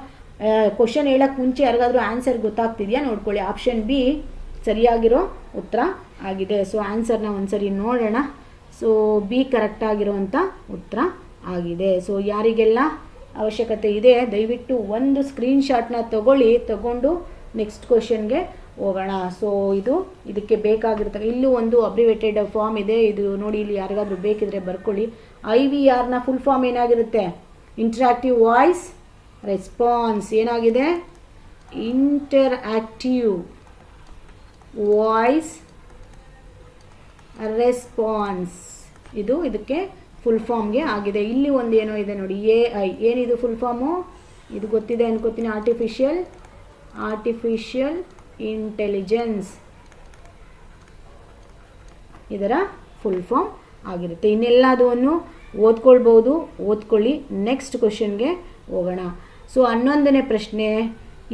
ಕ್ವಶನ್ ಹೇಳಕ್ಕೆ ಮುಂಚೆ ಯಾರಿಗಾದ್ರೂ ಆನ್ಸರ್ ಗೊತ್ತಾಗ್ತಿದೆಯಾ ನೋಡ್ಕೊಳ್ಳಿ. ಆಪ್ಷನ್ ಬಿ ಸರಿಯಾಗಿರೋ ಉತ್ತರ ಆಗಿದೆ. ಸೊ ಆನ್ಸರ್ನ ಒಂದ್ಸರಿ ನೋಡೋಣ. ಸೊ ಬಿ ಕರೆಕ್ಟ್ ಆಗಿರೋಂಥ ಉತ್ತರ ಆಗಿದೆ. ಸೊ ಯಾರಿಗೆಲ್ಲ ಅವಶ್ಯಕತೆ ಇದೆ ದಯವಿಟ್ಟು ಒಂದು ಸ್ಕ್ರೀನ್ಶಾಟ್ನ ತಗೊಂಡು ನೆಕ್ಸ್ಟ್ ಕ್ವಶನ್ಗೆ ಹೋಗೋಣ. ಸೊ ಇದಕ್ಕೆ ಬೇಕಾಗಿರ್ತದೆ. ಇಲ್ಲೂ ಒಂದು ಅಬ್ರಿವೇಟೆಡ್ ಫಾರ್ಮ್ ಇದೆ, ಇದು ನೋಡಿ, ಇಲ್ಲಿ ಯಾರಿಗಾದ್ರೂ ಬೇಕಿದ್ರೆ ಬರ್ಕೊಳ್ಳಿ. IVRನ ಫುಲ್ ಫಾರ್ಮ್ ಏನಾಗಿರುತ್ತೆ? Interactive voice response. ಏನಾಗಿದೆ? Interactive voice response. ಇದಕ್ಕೆ ಫುಲ್ ಫಾರ್ಮ್ಗೆ ಆಗಿದೆ. ಇಲ್ಲಿ ಒಂದು ಏನೋ ಇದೆ ನೋಡಿ, AI. ಏನಿದು ಫುಲ್ ಫಾರ್ಮು? ಇದು ಗೊತ್ತಿದೆ ಅನ್ಕೋತೀನಿ. ಆರ್ಟಿಫಿಷಿಯಲ್ ಇಂಟೆಲಿಜೆನ್ಸ್ ಇದರ ಫುಲ್ ಫಾರ್ಮ್ ಆಗಿರುತ್ತೆ. ಇನ್ನೆಲ್ಲದನ್ನು ಓದ್ಕೊಳ್ಳಿ. ನೆಕ್ಸ್ಟ್ ಕ್ವಶನ್ಗೆ ಹೋಗೋಣ. ಸೊ 11ನೇ ಪ್ರಶ್ನೆ,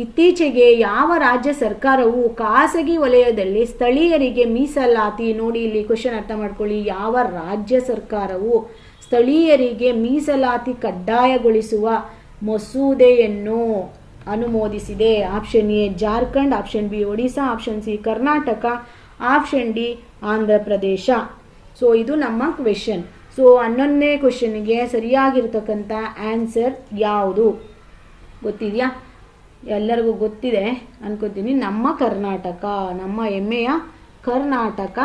ಇತ್ತೀಚೆಗೆ ಯಾವ ರಾಜ್ಯ ಸರ್ಕಾರವು ಖಾಸಗಿ ವಲಯದಲ್ಲಿ ಸ್ಥಳೀಯರಿಗೆ ಮೀಸಲಾತಿ, ನೋಡಿ ಇಲ್ಲಿ ಕ್ವಶನ್ ಅರ್ಥ ಮಾಡ್ಕೊಳ್ಳಿ, ಯಾವ ರಾಜ್ಯ ಸರ್ಕಾರವು ಸ್ಥಳೀಯರಿಗೆ ಮೀಸಲಾತಿ ಕಡ್ಡಾಯಗೊಳಿಸುವ ಮಸೂದೆಯನ್ನು ಅನುಮೋದಿಸಿದೆ? Option A Jharkhand, option B Odisha, option C Karnataka, option D Andhra Pradesh. So ಇದು ನಮ್ಮ ಕ್ವೆಶನ್. ಸೊ 11ನೇ ಕ್ವೆಶನ್ಗೆ ಸರಿಯಾಗಿರ್ತಕ್ಕಂಥ ಆನ್ಸರ್ ಯಾವುದು ಗೊತ್ತಿದೆಯಾ? ಎಲ್ಲರಿಗೂ ಗೊತ್ತಿದೆ ಅನ್ಕೋತೀನಿ. ನಮ್ಮ ಕರ್ನಾಟಕ, ನಮ್ಮ ಹೆಮ್ಮೆಯ ಕರ್ನಾಟಕ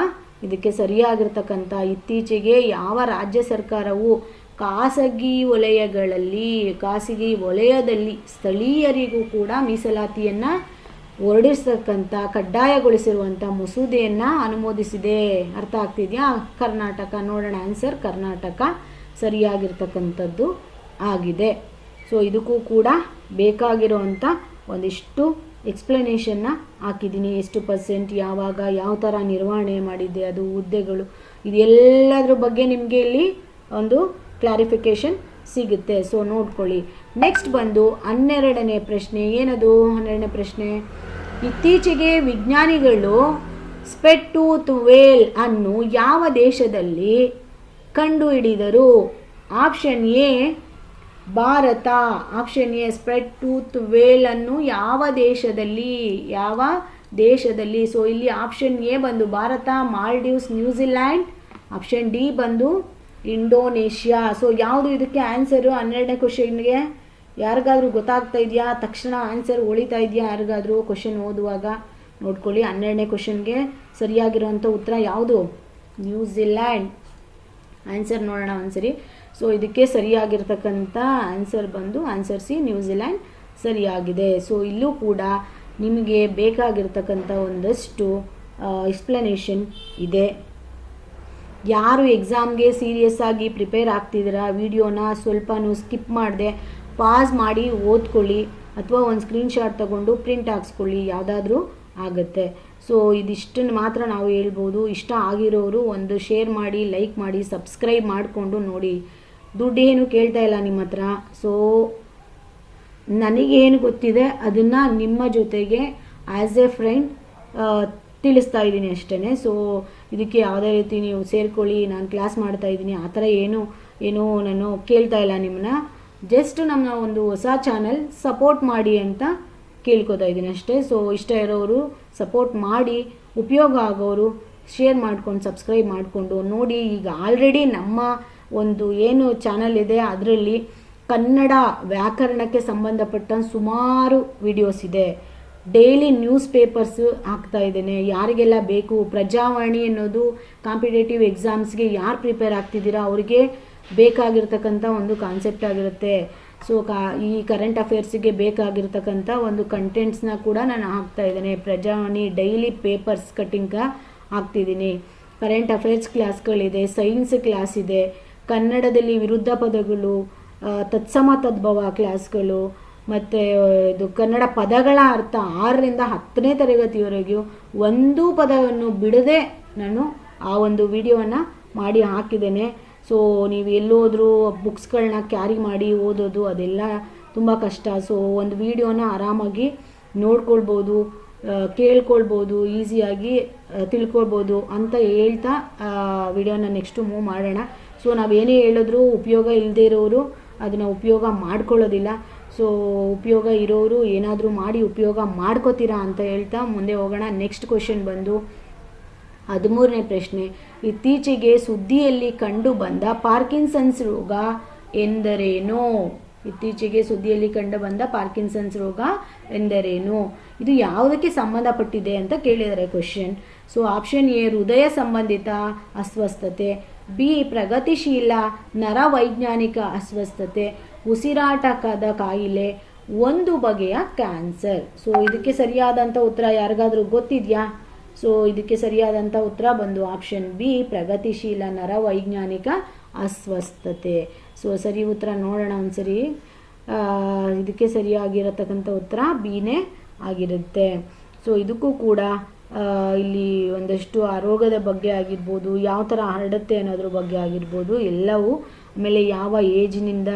ಇದಕ್ಕೆ ಸರಿಯಾಗಿರ್ತಕ್ಕಂಥ. ಇತ್ತೀಚೆಗೆ ಯಾವ ರಾಜ್ಯ ಸರ್ಕಾರವು ಖಾಸಗಿ ವಲಯದಲ್ಲಿ ಸ್ಥಳೀಯರಿಗೂ ಕೂಡ ಮೀಸಲಾತಿಯನ್ನು ಹೊರಡಿಸ್ತಕ್ಕಂಥ ಕಡ್ಡಾಯಗೊಳಿಸಿರುವಂಥ ಮಸೂದೆಯನ್ನು ಅನುಮೋದಿಸಿದೆ? ಅರ್ಥ ಆಗ್ತಿದೆಯಾ? ಕರ್ನಾಟಕ. ನೋಡೋಣ ಆನ್ಸರ್. ಕರ್ನಾಟಕ ಸರಿಯಾಗಿರ್ತಕ್ಕಂಥದ್ದು ಆಗಿದೆ. ಸೊ ಇದಕ್ಕೂ ಕೂಡ ಬೇಕಾಗಿರುವಂಥ ಒಂದಿಷ್ಟು ಎಕ್ಸ್ಪ್ಲನೇಷನ್ನ ಹಾಕಿದ್ದೀನಿ. ಎಷ್ಟು ಪರ್ಸೆಂಟ್, ಯಾವಾಗ, ಯಾವ ಥರ ನಿರ್ವಹಣೆ ಮಾಡಿದ್ದೆ, ಅದು ಹುದ್ದೆಗಳು, ಇದೆಲ್ಲದ್ರ ಬಗ್ಗೆ ನಿಮಗೆ ಇಲ್ಲಿ ಒಂದು ಕ್ಲಾರಿಫಿಕೇಷನ್ ಸಿಗುತ್ತೆ. ಸೊ ನೋಡ್ಕೊಳ್ಳಿ. ನೆಕ್ಸ್ಟ್ ಬಂದು 12ನೇ ಪ್ರಶ್ನೆ. ಏನದು 12ನೇ ಪ್ರಶ್ನೆ? ಇತ್ತೀಚೆಗೆ ವಿಜ್ಞಾನಿಗಳು ಸ್ಪೆಟ್ ಟೂತ್ ವೇಲ್ ಅನ್ನು ಯಾವ ದೇಶದಲ್ಲಿ ಕಂಡುಹಿಡಿದರು? Option A Bharat. Option A spade toothed whale ಅನ್ನು ಯಾವ ದೇಶದಲ್ಲಿ. ಸೊ ಇಲ್ಲಿ ಆಪ್ಷನ್ ಎ ಬಂದು Bharat, Maldives, New Zealand. Option D ಬಂದು ಇಂಡೋನೇಷ್ಯಾ. ಸೊ ಯಾವುದು ಇದಕ್ಕೆ ಆನ್ಸರು 12ನೇ ಕ್ವಶನ್ಗೆ? ಯಾರಿಗಾದ್ರೂ ಗೊತ್ತಾಗ್ತಾ ಇದೆಯಾ? ತಕ್ಷಣ ಆನ್ಸರ್ ಹೊಳಿತಾ ಇದೆಯಾ ಯಾರಿಗಾದ್ರೂ ಕ್ವಶನ್ ಓದುವಾಗ? ನೋಡ್ಕೊಳ್ಳಿ. 12ನೇ ಕ್ವಶನ್ಗೆ ಸರಿಯಾಗಿರುವಂಥ ಉತ್ತರ ಯಾವುದು? ನ್ಯೂಜಿಲ್ಯಾಂಡ್. ಆನ್ಸರ್ ನೋಡೋಣ ಒಂದ್ಸರಿ. ಸೊ ಇದಕ್ಕೆ ಸರಿಯಾಗಿರ್ತಕ್ಕಂಥ ಆನ್ಸರ್ ಬಂದು ಆನ್ಸರ್ ಸಿ, ನ್ಯೂಜಿಲ್ಯಾಂಡ್ ಸರಿಯಾಗಿದೆ. ಸೊ ಇಲ್ಲೂ ಕೂಡ ನಿಮಗೆ ಬೇಕಾಗಿರ್ತಕ್ಕಂಥ ಒಂದಷ್ಟು ಎಕ್ಸ್ಪ್ಲನೇಷನ್ ಇದೆ. ಯಾರು ಎಕ್ಸಾಮ್ಗೆ ಸೀರಿಯಸ್ ಆಗಿ ಪ್ರಿಪೇರ್ ಆಗ್ತಿದ್ದೀರಾ, ವಿಡಿಯೋನ ಸ್ವಲ್ಪನೂ ಸ್ಕಿಪ್ ಮಾಡದೆ ಪಾಸ್ ಮಾಡಿ ಓದ್ಕೊಳ್ಳಿ, ಅಥವಾ ಒಂದು ಸ್ಕ್ರೀನ್ಶಾಟ್ ತಗೊಂಡು ಪ್ರಿಂಟ್ ಹಾಕ್ಸ್ಕೊಳ್ಳಿ, ಯಾವುದಾದ್ರೂ ಆಗುತ್ತೆ. ಸೊ ಇದಿಷ್ಟನ್ನು ಮಾತ್ರ ನಾವು ಹೇಳ್ಬೋದು. ಇಷ್ಟ ಆಗಿರೋರು ಒಂದು ಶೇರ್ ಮಾಡಿ, ಲೈಕ್ ಮಾಡಿ, ಸಬ್ಸ್ಕ್ರೈಬ್ ಮಾಡಿಕೊಂಡು ನೋಡಿ. ದುಡ್ಡೇನು ಕೇಳ್ತಾ ಇಲ್ಲ ನಿಮ್ಮ ಹತ್ರ. ಸೊ ನನಗೇನು ಗೊತ್ತಿದೆ ಅದನ್ನು ನಿಮ್ಮ ಜೊತೆಗೆ ಆ್ಯಸ್ ಎ ಫ್ರೆಂಡ್ ತಿಳಿಸ್ತಾ ಇದ್ದೀನಿ ಅಷ್ಟೇ. ಸೊ ಇದಕ್ಕೆ ಯಾವುದೇ ರೀತಿ ನೀವು ಸೇರ್ಕೊಳ್ಳಿ, ನಾನು ಕ್ಲಾಸ್ ಮಾಡ್ತಾ ಇದ್ದೀನಿ ಆ ಥರ ಏನೋ ನಾನು ಕೇಳ್ತಾ ಇಲ್ಲ ನಿಮ್ಮನ್ನ. ಜಸ್ಟ್ ನಮ್ಮ ಒಂದು ಹೊಸ ಚಾನಲ್ ಸಪೋರ್ಟ್ ಮಾಡಿ ಅಂತ ಕೇಳ್ಕೊತಾ ಇದ್ದೀನಿ ಅಷ್ಟೇ. ಸೊ ಇಷ್ಟ ಇರೋರು ಸಪೋರ್ಟ್ ಮಾಡಿ, ಉಪಯೋಗ ಆಗೋರು ಶೇರ್ ಮಾಡ್ಕೊಂಡು ಸಬ್ಸ್ಕ್ರೈಬ್ ಮಾಡಿಕೊಂಡು ನೋಡಿ. ಈಗ ಆಲ್ರೆಡಿ ನಮ್ಮ ಒಂದು ಏನು ಚಾನಲ್ ಇದೆ ಅದರಲ್ಲಿ ಕನ್ನಡ ವ್ಯಾಕರಣಕ್ಕೆ ಸಂಬಂಧಪಟ್ಟ ಸುಮಾರು ವಿಡಿಯೋಸ್ ಇದೆ. ಡೈಲಿ ನ್ಯೂಸ್ ಪೇಪರ್ಸ್ ಹಾಕ್ತಾ ಇದ್ದೇನೆ. ಯಾರಿಗೆಲ್ಲ ಬೇಕು, ಪ್ರಜಾವಾಣಿ ಅನ್ನೋದು ಕಾಂಪಿಟೇಟಿವ್ ಎಕ್ಸಾಮ್ಸ್ಗೆ ಯಾರು ಪ್ರಿಪೇರ್ ಆಗ್ತಿದ್ದೀರಾ ಅವರಿಗೆ ಬೇಕಾಗಿರ್ತಕ್ಕಂಥ ಒಂದು ಕಾನ್ಸೆಪ್ಟ್ ಆಗಿರುತ್ತೆ. ಸೊ ಈ ಕರೆಂಟ್ ಅಫೇರ್ಸಿಗೆ ಬೇಕಾಗಿರ್ತಕ್ಕಂಥ ಒಂದು ಕಂಟೆಂಟ್ಸ್ನ ಕೂಡ ನಾನು ಹಾಕ್ತಾ ಇದ್ದೇನೆ. ಪ್ರಜಾವಾಣಿ ಡೈಲಿ ಪೇಪರ್ಸ್ ಕಟ್ಟಿಂಗ್ ಹಾಕ್ತಿದ್ದೀನಿ. ಕರೆಂಟ್ ಅಫೇರ್ಸ್ ಕ್ಲಾಸ್ಗಳಿದೆ, ಸೈನ್ಸ್ ಕ್ಲಾಸ್ ಇದೆ, ಕನ್ನಡದಲ್ಲಿ ವಿರುದ್ಧ ಪದಗಳು, ತತ್ಸಮ ತದ್ಭವ ಕ್ಲಾಸ್ಗಳು, ಮತ್ತು ಇದು ಕನ್ನಡ ಪದಗಳ ಅರ್ಥ 6ರಿಂದ 10ನೇ ತರಗತಿವರೆಗೂ ಒಂದು ಪದವನ್ನು ಬಿಡದೆ ನಾನು ಆ ಒಂದು ವಿಡಿಯೋವನ್ನು ಮಾಡಿ ಹಾಕಿದ್ದೇನೆ. ಸೊ ನೀವು ಎಲ್ಲೋದ್ರೂ ಬುಕ್ಸ್ಗಳನ್ನ ಕ್ಯಾರಿ ಮಾಡಿ ಓದೋದು ಅದೆಲ್ಲ ತುಂಬ ಕಷ್ಟ. ಸೊ ಒಂದು ವಿಡಿಯೋನ ಆರಾಮಾಗಿ ನೋಡ್ಕೊಳ್ಬೋದು, ಕೇಳ್ಕೊಳ್ಬೋದು, ಈಸಿಯಾಗಿ ತಿಳ್ಕೊಳ್ಬೋದು ಅಂತ ಹೇಳ್ತಾ ವಿಡಿಯೋನ ನೆಕ್ಸ್ಟು ಮೂವ್ ಮಾಡೋಣ. ಸೊ ನಾವೇನೇ ಹೇಳಿದ್ರೂ ಉಪಯೋಗ ಇಲ್ಲದೇ ಇರೋರು ಅದನ್ನು ಉಪಯೋಗ ಮಾಡ್ಕೊಳ್ಳೋದಿಲ್ಲ. ಸೊ ಉಪಯೋಗ ಇರೋರು ಏನಾದರೂ ಮಾಡಿ ಉಪಯೋಗ ಮಾಡ್ಕೋತೀರಾ ಅಂತ ಹೇಳ್ತಾ ಮುಂದೆ ಹೋಗೋಣ. ನೆಕ್ಸ್ಟ್ ಕ್ವೆಶ್ಚನ್ ಬಂದು 13ನೇ ಪ್ರಶ್ನೆ. ಇತ್ತೀಚೆಗೆ ಸುದ್ದಿಯಲ್ಲಿ ಕಂಡು ಬಂದ ಪಾರ್ಕಿನ್ಸನ್ಸ್ ರೋಗ ಎಂದರೇನು? ಇತ್ತೀಚೆಗೆ ಸುದ್ದಿಯಲ್ಲಿ ಕಂಡು ಬಂದ ಪಾರ್ಕಿನ್ಸನ್ಸ್ ರೋಗ ಎಂದರೇನು? ಇದು ಯಾವುದಕ್ಕೆ ಸಂಬಂಧಪಟ್ಟಿದೆ ಅಂತ ಕೇಳಿದ್ದಾರೆ ಕ್ವೆಶ್ಚನ್. ಸೊ ಆಪ್ಷನ್ ಎ ಹೃದಯ ಸಂಬಂಧಿತ ಅಸ್ವಸ್ಥತೆ, ಬಿ ಪ್ರಗತಿಶೀಲ ನರವೈಜ್ಞಾನಿಕ ಅಸ್ವಸ್ಥತೆ, ಉಸಿರಾಟದ ಕಾಯಿಲೆ, ಒಂದು ಬಗೆಯ ಕ್ಯಾನ್ಸರ್. ಸೊ ಇದಕ್ಕೆ ಸರಿಯಾದಂಥ ಉತ್ತರ ಯಾರಿಗಾದ್ರೂ ಗೊತ್ತಿದೆಯಾ? ಸೊ ಇದಕ್ಕೆ ಸರಿಯಾದಂಥ ಉತ್ತರ ಬಂದು ಆಪ್ಷನ್ ಬಿ ಪ್ರಗತಿಶೀಲ ನರವೈಜ್ಞಾನಿಕ ಅಸ್ವಸ್ಥತೆ. ಸೊ ಸರಿ ಉತ್ತರ ನೋಡೋಣ ಒಂದ್ಸರಿ. ಇದಕ್ಕೆ ಸರಿಯಾಗಿರತಕ್ಕಂಥ ಉತ್ತರ ಬಿನೇ ಆಗಿರುತ್ತೆ. ಸೊ ಇದಕ್ಕೂ ಕೂಡ ಇಲ್ಲಿ ಒಂದಷ್ಟು ಆ ರೋಗದ ಬಗ್ಗೆ ಆಗಿರ್ಬೋದು, ಯಾವ ಥರ ಹರಡುತ್ತೆ ಅನ್ನೋದ್ರ ಬಗ್ಗೆ ಆಗಿರ್ಬೋದು ಎಲ್ಲವೂ, ಆಮೇಲೆ ಯಾವ ಏಜ್ನಿಂದ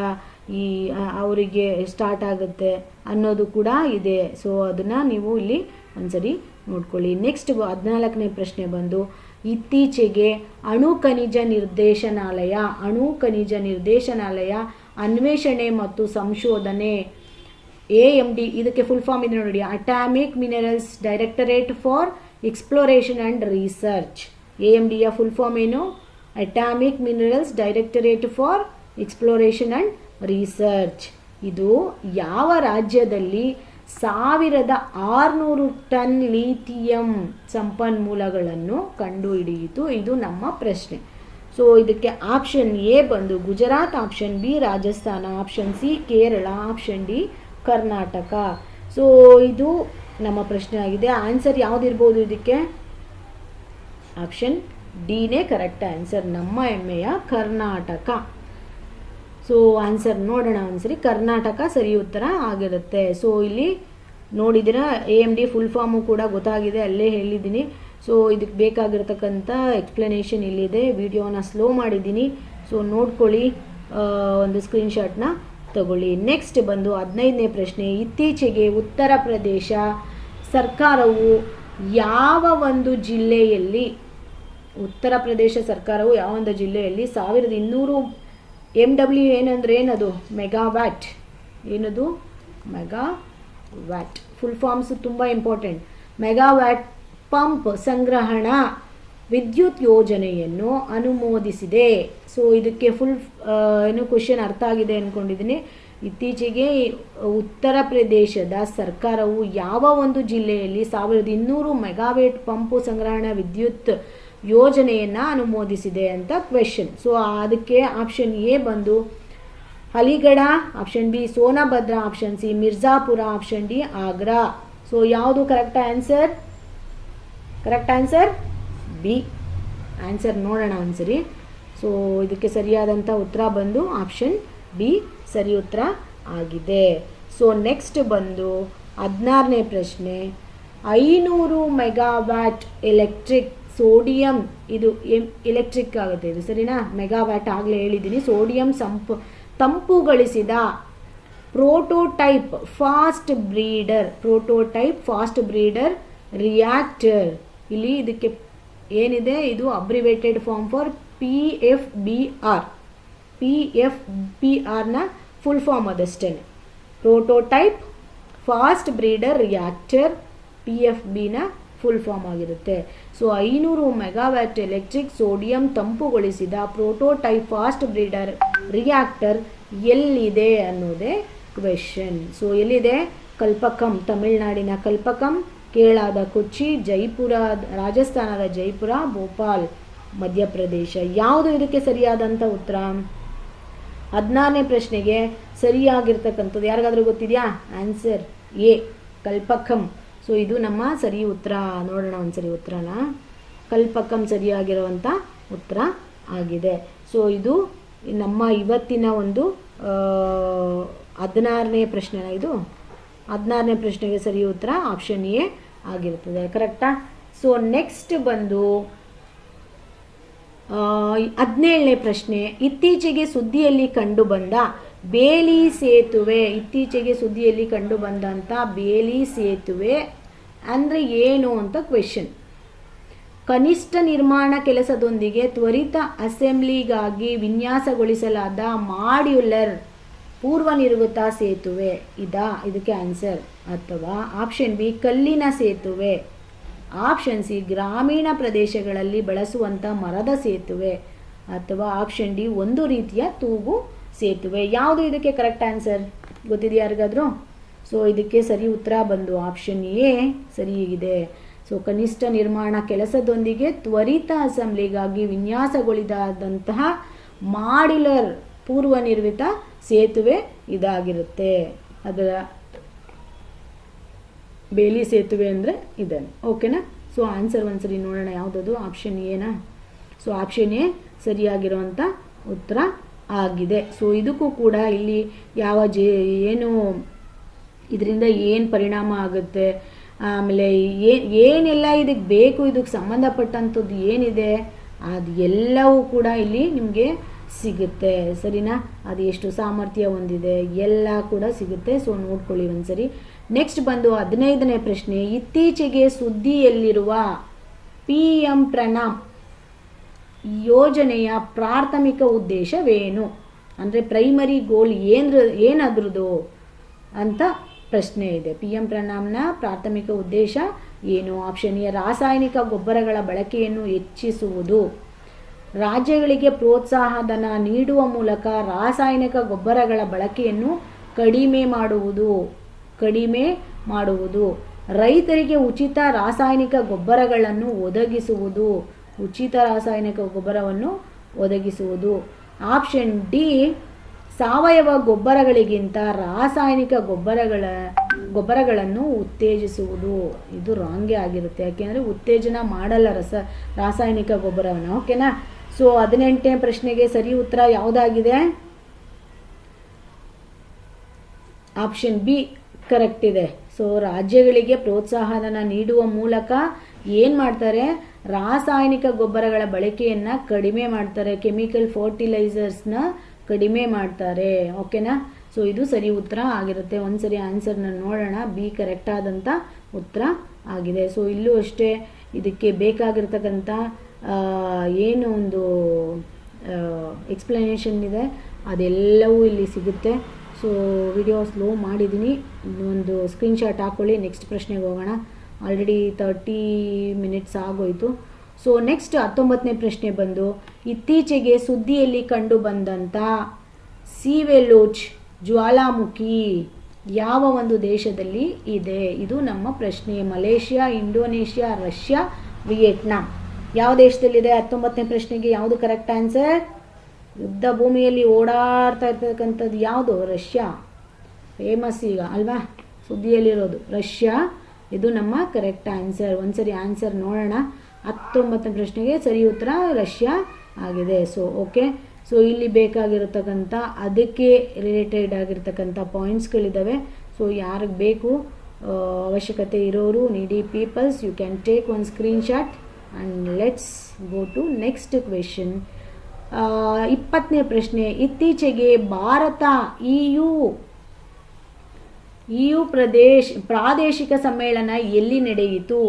ಈ ಅವರಿಗೆ ಸ್ಟಾರ್ಟ್ ಆಗುತ್ತೆ ಅನ್ನೋದು ಕೂಡ ಇದೆ. ಸೊ ಅದನ್ನು ನೀವು ಇಲ್ಲಿ ಒಂದ್ಸರಿ ನೋಡ್ಕೊಳ್ಳಿ. ನೆಕ್ಸ್ಟ್ 14ನೇ ಪ್ರಶ್ನೆ ಬಂದು ಇತ್ತೀಚೆಗೆ ಅಣು ಖನಿಜ ನಿರ್ದೇಶನಾಲಯ ಅನ್ವೇಷಣೆ ಮತ್ತು ಸಂಶೋಧನೆ AMD, ಇದಕ್ಕೆ ಫುಲ್ ಫಾರ್ಮ್ ಇದೆ ನೋಡಿ, atomic minerals directorate for exploration and research. AMDಯ ಫುಲ್ ಫಾರ್ಮ್ ಏನು? Atomic minerals directorate for exploration and research. ಇದು ಯಾವ ರಾಜ್ಯದಲ್ಲಿ 1600 ಟನ್ ಲಿಥಿಯಂ ಸಂಪನ್ಮೂಲಗಳನ್ನು ಕಂಡುಹಿಡಿಯಿತು? ಇದು ನಮ್ಮ ಪ್ರಶ್ನೆ. ಸೊ ಇದಕ್ಕೆ ಆಪ್ಷನ್ ಎ ಬಂದು Gujarat, option B Rajasthan, option C Kerala, option D Karnataka. So ಇದು ನಮ್ಮ ಪ್ರಶ್ನೆ ಆಗಿದೆ. ಆನ್ಸರ್ ಯಾವುದಿರ್ಬೋದು ಇದಕ್ಕೆ? ಆಪ್ಷನ್ ಡಿನೇ ಕರೆಕ್ಟ್ ಆನ್ಸರ್, ನಮ್ಮ ಹೆಮ್ಮೆಯ ಕರ್ನಾಟಕ. ಸೊ ಆನ್ಸರ್ ನೋಡೋಣ ಒಂದ್ಸರಿ. ಕರ್ನಾಟಕ ಸರಿ ಉತ್ತರ ಆಗಿರುತ್ತೆ. ಸೊ ಇಲ್ಲಿ ನೋಡಿದ್ದೀರಾ. AMD ಫುಲ್ ಫಾರ್ಮು ಕೂಡ ಗೊತ್ತಾಗಿದೆ, ಅಲ್ಲೇ ಹೇಳಿದ್ದೀನಿ. ಸೊ ಇದಕ್ಕೆ ಬೇಕಾಗಿರ್ತಕ್ಕಂಥ ಎಕ್ಸ್ಪ್ಲನೇಷನ್ ಇಲ್ಲಿದೆ. ವಿಡಿಯೋನ ಸ್ಲೋ ಮಾಡಿದ್ದೀನಿ, ಸೊ ನೋಡ್ಕೊಳ್ಳಿ, ಒಂದು ಸ್ಕ್ರೀನ್ಶಾಟ್ನ ತಗೊಳ್ಳಿ. ನೆಕ್ಸ್ಟ್ ಬಂದು 15ನೇ ಪ್ರಶ್ನೆ. ಇತ್ತೀಚೆಗೆ ಉತ್ತರ ಪ್ರದೇಶ ಸರ್ಕಾರವು ಯಾವ ಒಂದು ಜಿಲ್ಲೆಯಲ್ಲಿ ಉತ್ತರ ಪ್ರದೇಶ ಸರ್ಕಾರವು ಯಾವ ಒಂದು ಜಿಲ್ಲೆಯಲ್ಲಿ 1200 MW ಏನಂದ್ರೆ ಏನದು ಮೆಗಾವ್ಯಾಟ್, ಏನದು ಮೆಗಾವ್ಯಾಟ್ ಫುಲ್ ಫಾರ್ಮ್ಸ್ ತುಂಬ ಇಂಪಾರ್ಟೆಂಟ್. ಮೆಗಾವ್ಯಾಟ್ ಪಂಪ್ ಸಂಗ್ರಹಣಾ ವಿದ್ಯುತ್ ಯೋಜನೆಯನ್ನು ಅನುಮೋದಿಸಿದೆ. ಸೊ ಇದಕ್ಕೆ ಫುಲ್ ಏನು ಕ್ವಶನ್ ಅರ್ಥ ಆಗಿದೆ ಅಂದ್ಕೊಂಡಿದ್ದೀನಿ. ಇತ್ತೀಚೆಗೆ ಉತ್ತರ ಪ್ರದೇಶದ ಸರ್ಕಾರವು ಯಾವ ಒಂದು ಜಿಲ್ಲೆಯಲ್ಲಿ 1200 ಮೆಗಾವ್ಯಾಟ್ ಪಂಪು ಸಂಗ್ರಹಣಾ ವಿದ್ಯುತ್ ಯೋಜನೆಯನ್ನು ಅನುಮೋದಿಸಿದೆ ಅಂತ ಕ್ವೆಶನ್. ಸೊ ಅದಕ್ಕೆ ಆಪ್ಷನ್ ಎ ಬಂದು Aligarh, option B Sonbhadra, option C Mirzapur, option D Agra. So ಯಾವುದು correct answer? Correct answer B. Answer ನೋಡೋಣ ಒಂದ್ಸರಿ. ಸೊ ಇದಕ್ಕೆ ಸರಿಯಾದಂಥ ಉತ್ತರ ಬಂದು ಆಪ್ಷನ್ ಬಿ ಸರಿ ಉತ್ತರ ಆಗಿದೆ. ಸೊ ನೆಕ್ಸ್ಟ್ ಬಂದು 16ನೇ ಪ್ರಶ್ನೆ. 500 ಮೆಗಾವ್ಯಾಟ್ ಎಲೆಕ್ಟ್ರಿಕ್ ಸೋಡಿಯಂ, ಇದು ಎಲೆಕ್ಟ್ರಿಕ್ ಆಗುತ್ತೆ ಇದು ಸರಿನಾ, ಮೆಗಾವ್ಯಾಟ್ ಆಗಲೇ ಹೇಳಿದ್ದೀನಿ. ಸೋಡಿಯಂ ತಂಪುಗೊಳಿಸಿದ ಪ್ರೋಟೋಟೈಪ್ ಫಾಸ್ಟ್ ಬ್ರೀಡರ್ ರಿಯಾಕ್ಟರ್. ಇಲ್ಲಿ ಇದಕ್ಕೆ ಏನಿದೆ, ಇದು ಅಬ್ರಿವೇಟೆಡ್ ಫಾರ್ಮ್ ಫಾರ್ PFBR. PFBRನ ಫುಲ್ ಫಾರ್ಮ್ ಅದಷ್ಟೇ, ಪ್ರೋಟೋಟೈಪ್ ಫಾಸ್ಟ್ ಬ್ರೀಡರ್ ರಿಯಾಕ್ಟರ್, PFBನ ಫುಲ್ ಫಾರ್ಮ್ ಆಗಿರುತ್ತೆ. ಸೊ 500 ಮೆಗಾವ್ಯಾಟ್ ಎಲೆಕ್ಟ್ರಿಕ್ ಸೋಡಿಯಂ ತಂಪುಗೊಳಿಸಿದ ಪ್ರೋಟೋಟೈಪ್ ಫಾಸ್ಟ್ ಬ್ರೀಡರ್ ರಿಯಾಕ್ಟರ್ ಎಲ್ಲಿದೆ ಅನ್ನೋದೇ ಕ್ವೆಶನ್. ಸೊ ಎಲ್ಲಿದೆ? ಕಲ್ಪಕಂ, ತಮಿಳುನಾಡಿನ ಕಲ್ಪಕಂ, ಕೇರಳದ ಕೊಚ್ಚಿ, ಜೈಪುರ ರಾಜಸ್ಥಾನದ ಜೈಪುರ, ಭೋಪಾಲ್ ಮಧ್ಯಪ್ರದೇಶ. ಯಾವುದು ಇದಕ್ಕೆ ಸರಿಯಾದಂಥ ಉತ್ತರ? 16ನೇ ಪ್ರಶ್ನೆಗೆ ಸರಿಯಾಗಿರ್ತಕ್ಕಂಥದ್ದು ಯಾರಿಗಾದ್ರೂ ಗೊತ್ತಿದೆಯಾ? Answer A Kalpakkam. ಸೊ ಇದು ನಮ್ಮ ಸರಿ ಉತ್ತರ. ನೋಡೋಣ ಒಂದ್ಸರಿ ಉತ್ತರನ. ಕಲ್ಪಕಂ ಸರಿಯಾಗಿರುವಂಥ ಉತ್ತರ ಆಗಿದೆ. ಸೊ ಇದು ನಮ್ಮ ಇವತ್ತಿನ ಒಂದು 16ನೇ ಪ್ರಶ್ನೆನ, ಇದು 16ನೇ ಪ್ರಶ್ನೆಗೆ ಸರಿ ಉತ್ತರ ಆಪ್ಷನ್ ಎ ಆಗಿರ್ತದೆ. ಕರೆಕ್ಟಾ? ಸೊ ನೆಕ್ಸ್ಟ್ ಬಂದು 17ನೇ ಪ್ರಶ್ನೆ. ಇತ್ತೀಚೆಗೆ ಸುದ್ದಿಯಲ್ಲಿ ಕಂಡುಬಂದ ಬೇಲಿ ಸೇತುವೆ, ಇತ್ತೀಚೆಗೆ ಸುದ್ದಿಯಲ್ಲಿ ಕಂಡುಬಂದಂಥ ಬೇಲಿ ಸೇತುವೆ ಅಂದರೆ ಏನು ಅಂತ ಕ್ವೆಶನ್. ಕನಿಷ್ಠ ನಿರ್ಮಾಣ ಕೆಲಸದೊಂದಿಗೆ ತ್ವರಿತ ಅಸೆಂಬ್ಲಿಗಾಗಿ ವಿನ್ಯಾಸಗೊಳಿಸಲಾದ ಮಾಡ್ಯುಲರ್ ಪೂರ್ವನಿರ್ಮಿತ ಸೇತುವೆ ಇದಕ್ಕೆ ಆನ್ಸರ್. ಅಥವಾ ಆಪ್ಷನ್ ಬಿ ಕಲ್ಲಿನ ಸೇತುವೆ, ಆಪ್ಷನ್ ಸಿ ಗ್ರಾಮೀಣ ಪ್ರದೇಶಗಳಲ್ಲಿ ಬಳಸುವಂಥ ಮರದ ಸೇತುವೆ, ಅಥವಾ ಆಪ್ಷನ್ ಡಿ ಒಂದು ರೀತಿಯ ತೂಗು ಸೇತುವೆ. ಯಾವುದು ಇದಕ್ಕೆ ಕರೆಕ್ಟ್ ಆನ್ಸರ್ ಗೊತ್ತಿದೆಯಾ ಯಾರಿಗಾದ್ರೂ? ಸೊ ಇದಕ್ಕೆ ಸರಿ ಉತ್ತರ ಬಂದು ಆಪ್ಷನ್ ಎ ಸರಿಯಾಗಿದೆ. ಸೊ ಕನಿಷ್ಠ ನಿರ್ಮಾಣ ಕೆಲಸದೊಂದಿಗೆ ತ್ವರಿತ ಅಸೆಂಬ್ಲಿಗಾಗಿ ವಿನ್ಯಾಸಗೊಳಿಸಿದಂತಹ ಮಾಡ್ಯುಲರ್ ಪೂರ್ವನಿರ್ಮಿತ ಸೇತುವೆ ಇದಾಗಿರುತ್ತೆ. ಅದರ ಬೇಲಿ ಸೇತುವೆ ಅಂದರೆ ಇದನ್ನು. ಓಕೆನಾ? ಸೊ ಆನ್ಸರ್ ಒಂದ್ಸರಿ ನೋಡೋಣ ಯಾವುದದು? ಆಪ್ಷನ್ ಎನಾ? ಸೊ ಆಪ್ಷನ್ ಎ ಸರಿಯಾಗಿರುವಂಥ ಉತ್ತರ ಆಗಿದೆ. ಸೊ ಇದಕ್ಕೂ ಕೂಡ ಇಲ್ಲಿ ಯಾವ ಏನು ಇದರಿಂದ ಏನು ಪರಿಣಾಮ ಆಗುತ್ತೆ, ಆಮೇಲೆ ಏನೆಲ್ಲ ಇದಕ್ಕೆ ಬೇಕು, ಇದಕ್ಕೆ ಸಂಬಂಧಪಟ್ಟಂಥದ್ದು ಏನಿದೆ ಅದು ಎಲ್ಲವೂ ಕೂಡ ಇಲ್ಲಿ ನಿಮಗೆ ಸಿಗುತ್ತೆ. ಸರಿನಾ? ಅದು ಎಷ್ಟು ಸಾಮರ್ಥ್ಯ ಹೊಂದಿದೆ ಎಲ್ಲ ಕೂಡ ಸಿಗುತ್ತೆ. ಸೊ ನೋಡ್ಕೊಳ್ಳಿ ಒಂದ್ಸರಿ. ನೆಕ್ಸ್ಟ್ ಬಂದು 15ನೇ ಪ್ರಶ್ನೆ. ಇತ್ತೀಚೆಗೆ ಸುದ್ದಿಯಲ್ಲಿರುವ PM ಪ್ರಣಾಮ್ ಯೋಜನೆಯ ಪ್ರಾಥಮಿಕ ಉದ್ದೇಶವೇನು? ಅಂದರೆ ಪ್ರೈಮರಿ ಗೋಲ್ ಏನಾದ್ರದ್ದು ಅಂತ ಪ್ರಶ್ನೆ ಇದೆ. PM ಪ್ರಣಾಮ್ನ ಪ್ರಾಥಮಿಕ ಉದ್ದೇಶ ಏನು? ಆಪ್ಷನ್ ಎ ರಾಸಾಯನಿಕ ಗೊಬ್ಬರಗಳ ಬಳಕೆಯನ್ನು ಹೆಚ್ಚಿಸುವುದು, ರಾಜ್ಯಗಳಿಗೆ ಪ್ರೋತ್ಸಾಹಧನ ನೀಡುವ ಮೂಲಕ ರಾಸಾಯನಿಕ ಗೊಬ್ಬರಗಳ ಬಳಕೆಯನ್ನು ಕಡಿಮೆ ಮಾಡುವುದು, ರೈತರಿಗೆ ಉಚಿತ ರಾಸಾಯನಿಕ ಗೊಬ್ಬರಗಳನ್ನು ಒದಗಿಸುವುದು, ಆಪ್ಷನ್ ಡಿ ಸಾವಯವ ಗೊಬ್ಬರಗಳಿಗಿಂತ ರಾಸಾಯನಿಕ ಗೊಬ್ಬರಗಳನ್ನು ಉತ್ತೇಜಿಸುವುದು. ಇದು ರಾಂಗೇ ಆಗಿರುತ್ತೆ, ಯಾಕೆಂದರೆ ಉತ್ತೇಜನ ಮಾಡಲ್ಲ ರಾಸಾಯನಿಕ ಗೊಬ್ಬರವನ್ನು. ಓಕೆನಾ? ಸೊ 18ನೇ ಪ್ರಶ್ನೆಗೆ ಸರಿ ಉತ್ತರ ಯಾವುದಾಗಿದೆ? ಆಪ್ಷನ್ ಬಿ ಕರೆಕ್ಟ್ ಇದೆ. ಸೊ ರಾಜ್ಯಗಳಿಗೆ ಪ್ರೋತ್ಸಾಹನ ನೀಡುವ ಮೂಲಕ ಏನು ಮಾಡ್ತಾರೆ, ರಾಸಾಯನಿಕ ಗೊಬ್ಬರಗಳ ಬಳಕೆಯನ್ನು ಕಡಿಮೆ ಮಾಡ್ತಾರೆ, ಕೆಮಿಕಲ್ ಫರ್ಟಿಲೈಸರ್ಸ್ನ ಕಡಿಮೆ ಮಾಡ್ತಾರೆ. ಓಕೆನಾ? ಸೊ ಇದು ಸರಿ ಉತ್ತರ ಆಗಿರುತ್ತೆ. ಒಂದ್ಸರಿ ಆನ್ಸರ್ನ ನೋಡೋಣ. ಬಿ ಕರೆಕ್ಟ್ ಆದಂಥ ಉತ್ತರ ಆಗಿದೆ. ಸೊ ಇಲ್ಲೂ ಅಷ್ಟೇ ಇದಕ್ಕೆ ಬೇಕಾಗಿರ್ತಕ್ಕಂಥ ಏನು ಒಂದು ಎಕ್ಸ್ಪ್ಲನೇಷನ್ ಇದೆ ಅದೆಲ್ಲವೂ ಇಲ್ಲಿ ಸಿಗುತ್ತೆ. ಸೊ ವಿಡಿಯೋ ಸ್ಲೋ ಮಾಡಿದ್ದೀನಿ, ಒಂದು ಸ್ಕ್ರೀನ್ಶಾಟ್ ಹಾಕ್ಕೊಳ್ಳಿ. ನೆಕ್ಸ್ಟ್ ಪ್ರಶ್ನೆಗೆ ಹೋಗೋಣ. ಆಲ್ರೆಡಿ 30 ಮಿನಿಟ್ಸ್ ಆಗೋಯಿತು. ಸೊ ನೆಕ್ಸ್ಟ್ 19ನೇ ಪ್ರಶ್ನೆ ಬಂದು, ಇತ್ತೀಚೆಗೆ ಸುದ್ದಿಯಲ್ಲಿ ಕಂಡು ಬಂದಂಥ ಸೀವೆಲೋಚ್ ಜ್ವಾಲಾಮುಖಿ ಯಾವ ಒಂದು ದೇಶದಲ್ಲಿ ಇದೆ? ಇದು ನಮ್ಮ ಪ್ರಶ್ನೆ. Malaysia, Indonesia, Russia, Vietnam. ಯಾವ ದೇಶದಲ್ಲಿದೆ? 19ನೇ ಪ್ರಶ್ನೆಗೆ ಯಾವುದು ಕರೆಕ್ಟ್ ಆನ್ಸರ್? ಯುದ್ಧ ಭೂಮಿಯಲ್ಲಿ ಓಡಾಡ್ತಾ ಇರ್ತಕ್ಕಂಥದ್ದು ಯಾವುದು? ರಷ್ಯಾ. ಫೇಮಸ್ ಈಗ ಅಲ್ವಾ, ಸುದ್ದಿಯಲ್ಲಿರೋದು ರಷ್ಯಾ. ಇದು ನಮ್ಮ ಕರೆಕ್ಟ್ ಆನ್ಸರ್. ಒಂದ್ಸರಿ ಆನ್ಸರ್ ನೋಡೋಣ. 19ನೇ ಪ್ರಶ್ನೆಗೆ ಸರಿ ಉತ್ತರ ರಷ್ಯಾ ಆಗಿದೆ. So okay. ಸೊ ಇಲ್ಲಿ ಬೇಕಾಗಿರತಕ್ಕಂಥ ಅದಕ್ಕೆ ರಿಲೇಟೆಡ್ ಆಗಿರ್ತಕ್ಕಂಥ ಪಾಯಿಂಟ್ಸ್ಗಳಿದ್ದಾವೆ. ಸೊ ಯಾರಿಗೆ ಬೇಕು ಅವಶ್ಯಕತೆ ಇರೋರು, needy peoples, you can take one screenshot and let's go to next question. 20ನೇ ಪ್ರಶ್ನೆ, ಇತ್ತೀಚೆಗೆ ಭಾರತ EU ಪ್ರಾದೇಶಿಕ ಸಮ್ಮೇಳನ ಎಲ್ಲಿ ನಡೆಯಿತು?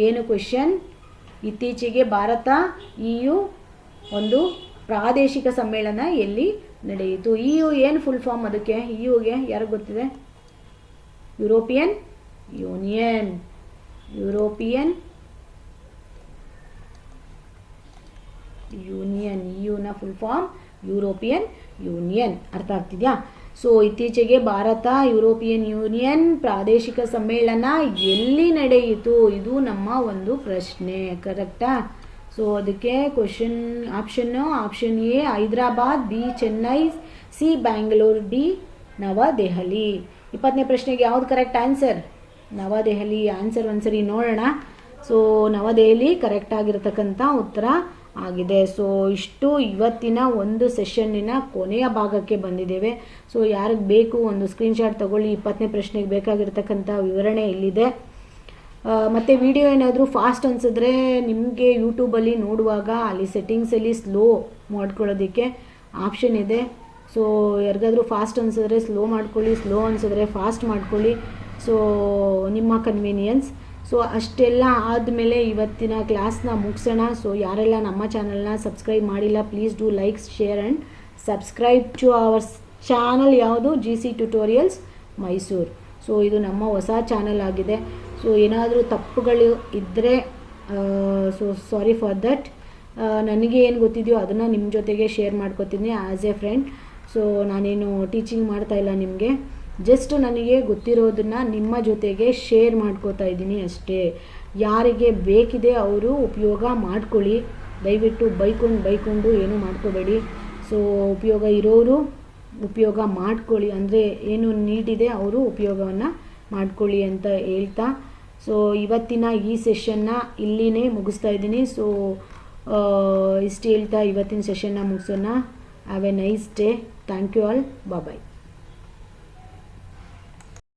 ಏನು ಕ್ವೆಶನ್? ಇತ್ತೀಚೆಗೆ ಭಾರತ EU ಒಂದು ಪ್ರಾದೇಶಿಕ ಸಮ್ಮೇಳನ ಎಲ್ಲಿ ನಡೆಯಿತು? EU ಏನು ಫುಲ್ ಫಾರ್ಮ್ ಅದಕ್ಕೆ? EUಗೆ ಯಾರಿಗೆ ಗೊತ್ತಿದೆ? European Union. EUನ ಫುಲ್ ಫಾರ್ಮ್ ಯುರೋಪಿಯನ್ ಯೂನಿಯನ್. ಅರ್ಥ ಆಗ್ತಿದ್ಯಾ? ಸೊ ಇತ್ತೀಚೆಗೆ ಭಾರತ ಯುರೋಪಿಯನ್ ಯೂನಿಯನ್ ಪ್ರಾದೇಶಿಕ ಸಮ್ಮೇಳನ ಎಲ್ಲಿ ನಡೆಯಿತು? ಇದು ನಮ್ಮ ಒಂದು ಪ್ರಶ್ನೆ. ಕರೆಕ್ಟಾ? ಸೊ ಅದಕ್ಕೆ question option A Hyderabad, B Chennai, C Bangalore, D Navadehali. 20ನೇ ಪ್ರಶ್ನೆಗೆ ಯಾವುದು ಕರೆಕ್ಟ್ ಆನ್ಸರ್? ನವದೆಹಲಿ. ಆನ್ಸರ್ ಒಂದ್ಸರಿ ನೋಡೋಣ. ಸೊ ನವದೆಹಲಿ ಕರೆಕ್ಟ್ ಆಗಿರತಕ್ಕಂಥ ಉತ್ತರ ಆಗಿದೆ. ಸೊ ಇಷ್ಟು ಇವತ್ತಿನ ಒಂದು ಸೆಷನ್ನಿನ ಕೊನೆಯ ಭಾಗಕ್ಕೆ ಬಂದಿದ್ದೇವೆ. ಸೊ ಯಾರಿಗೆ ಬೇಕು ಒಂದು ಸ್ಕ್ರೀನ್ಶಾಟ್ ತಗೊಳ್ಳಿ. 20ನೇ ಪ್ರಶ್ನೆಗೆ ಬೇಕಾಗಿರ್ತಕ್ಕಂಥ ವಿವರಣೆ ಇಲ್ಲಿದೆ. ಮತ್ತು ವಿಡಿಯೋ ಏನಾದರೂ ಫಾಸ್ಟ್ ಅನಿಸಿದ್ರೆ ನಿಮಗೆ ಯೂಟ್ಯೂಬಲ್ಲಿ ನೋಡುವಾಗ ಅಲ್ಲಿ ಸೆಟ್ಟಿಂಗ್ಸಲ್ಲಿ ಸ್ಲೋ ಮಾಡ್ಕೊಳ್ಳೋದಕ್ಕೆ ಆಪ್ಷನ್ ಇದೆ. ಸೊ ಯಾರಿಗಾದರೂ ಫಾಸ್ಟ್ ಅನಿಸಿದ್ರೆ ಸ್ಲೋ ಮಾಡ್ಕೊಳ್ಳಿ, ಸ್ಲೋ ಅನಿಸಿದ್ರೆ ಫಾಸ್ಟ್ ಮಾಡ್ಕೊಳ್ಳಿ. ಸೊ ನಿಮ್ಮ ಕನ್ವೀನಿಯನ್ಸ್. ಸೊ ಅಷ್ಟೆಲ್ಲ ಆದಮೇಲೆ ಇವತ್ತಿನ ಕ್ಲಾಸ್ನ ಮುಗಿಸೋಣ. ಸೊ ಯಾರೆಲ್ಲ ನಮ್ಮ ಚಾನಲ್ನ ಸಬ್ಸ್ಕ್ರೈಬ್ ಮಾಡಿಲ್ಲ, please do like, share and subscribe to our channel. ಯಾವುದು? GC tutorials Mysuru. ಸೊ ಇದು ನಮ್ಮ ಹೊಸ ಚಾನಲ್ ಆಗಿದೆ. ಸೊ ಏನಾದರೂ ತಪ್ಪುಗಳು ಇದ್ದರೆ ಸೊ ಸಾರಿ ಫಾರ್ ದಟ್. ನನಗೆ ಏನು ಗೊತ್ತಿದೆಯೋ ಅದನ್ನು ನಿಮ್ಮ ಜೊತೆಗೆ ಶೇರ್ ಮಾಡ್ಕೊತೀನಿ ಆ್ಯಸ್ ಎ ಫ್ರೆಂಡ್. ಸೊ ನಾನೇನು ಟೀಚಿಂಗ್ ಮಾಡ್ತಾಯಿಲ್ಲ ನಿಮಗೆ, ಜಸ್ಟ್ ನನಗೆ ಗೊತ್ತಿರೋದನ್ನು ನಿಮ್ಮ ಜೊತೆಗೆ ಶೇರ್ ಮಾಡ್ಕೋತಾ ಇದ್ದೀನಿ ಅಷ್ಟೇ. ಯಾರಿಗೆ ಬೇಕಿದೆ ಅವರು ಉಪಯೋಗ ಮಾಡ್ಕೊಳ್ಳಿ. ದಯವಿಟ್ಟು ಬೈಕೊಂಡು ಏನೂ ಮಾಡ್ಕೋಬೇಡಿ. ಸೊ ಉಪಯೋಗ ಇರೋರು ಉಪಯೋಗ ಮಾಡ್ಕೊಳ್ಳಿ, ಅಂದರೆ ಏನು ನೀಡಿದೆ ಅವರು ಉಪಯೋಗವನ್ನು ಮಾಡ್ಕೊಳ್ಳಿ ಅಂತ ಹೇಳ್ತಾ, ಸೊ ಇವತ್ತಿನ ಈ ಸೆಷನ್ನ ಇಲ್ಲಿನೇ ಮುಗಿಸ್ತಾ ಇದ್ದೀನಿ. ಸೊ ಇಷ್ಟು ಹೇಳ್ತಾ ಇವತ್ತಿನ ಸೆಷನ್ನ ಮುಗಿಸೋಣ. Have a nice day. Thank you all. Bye.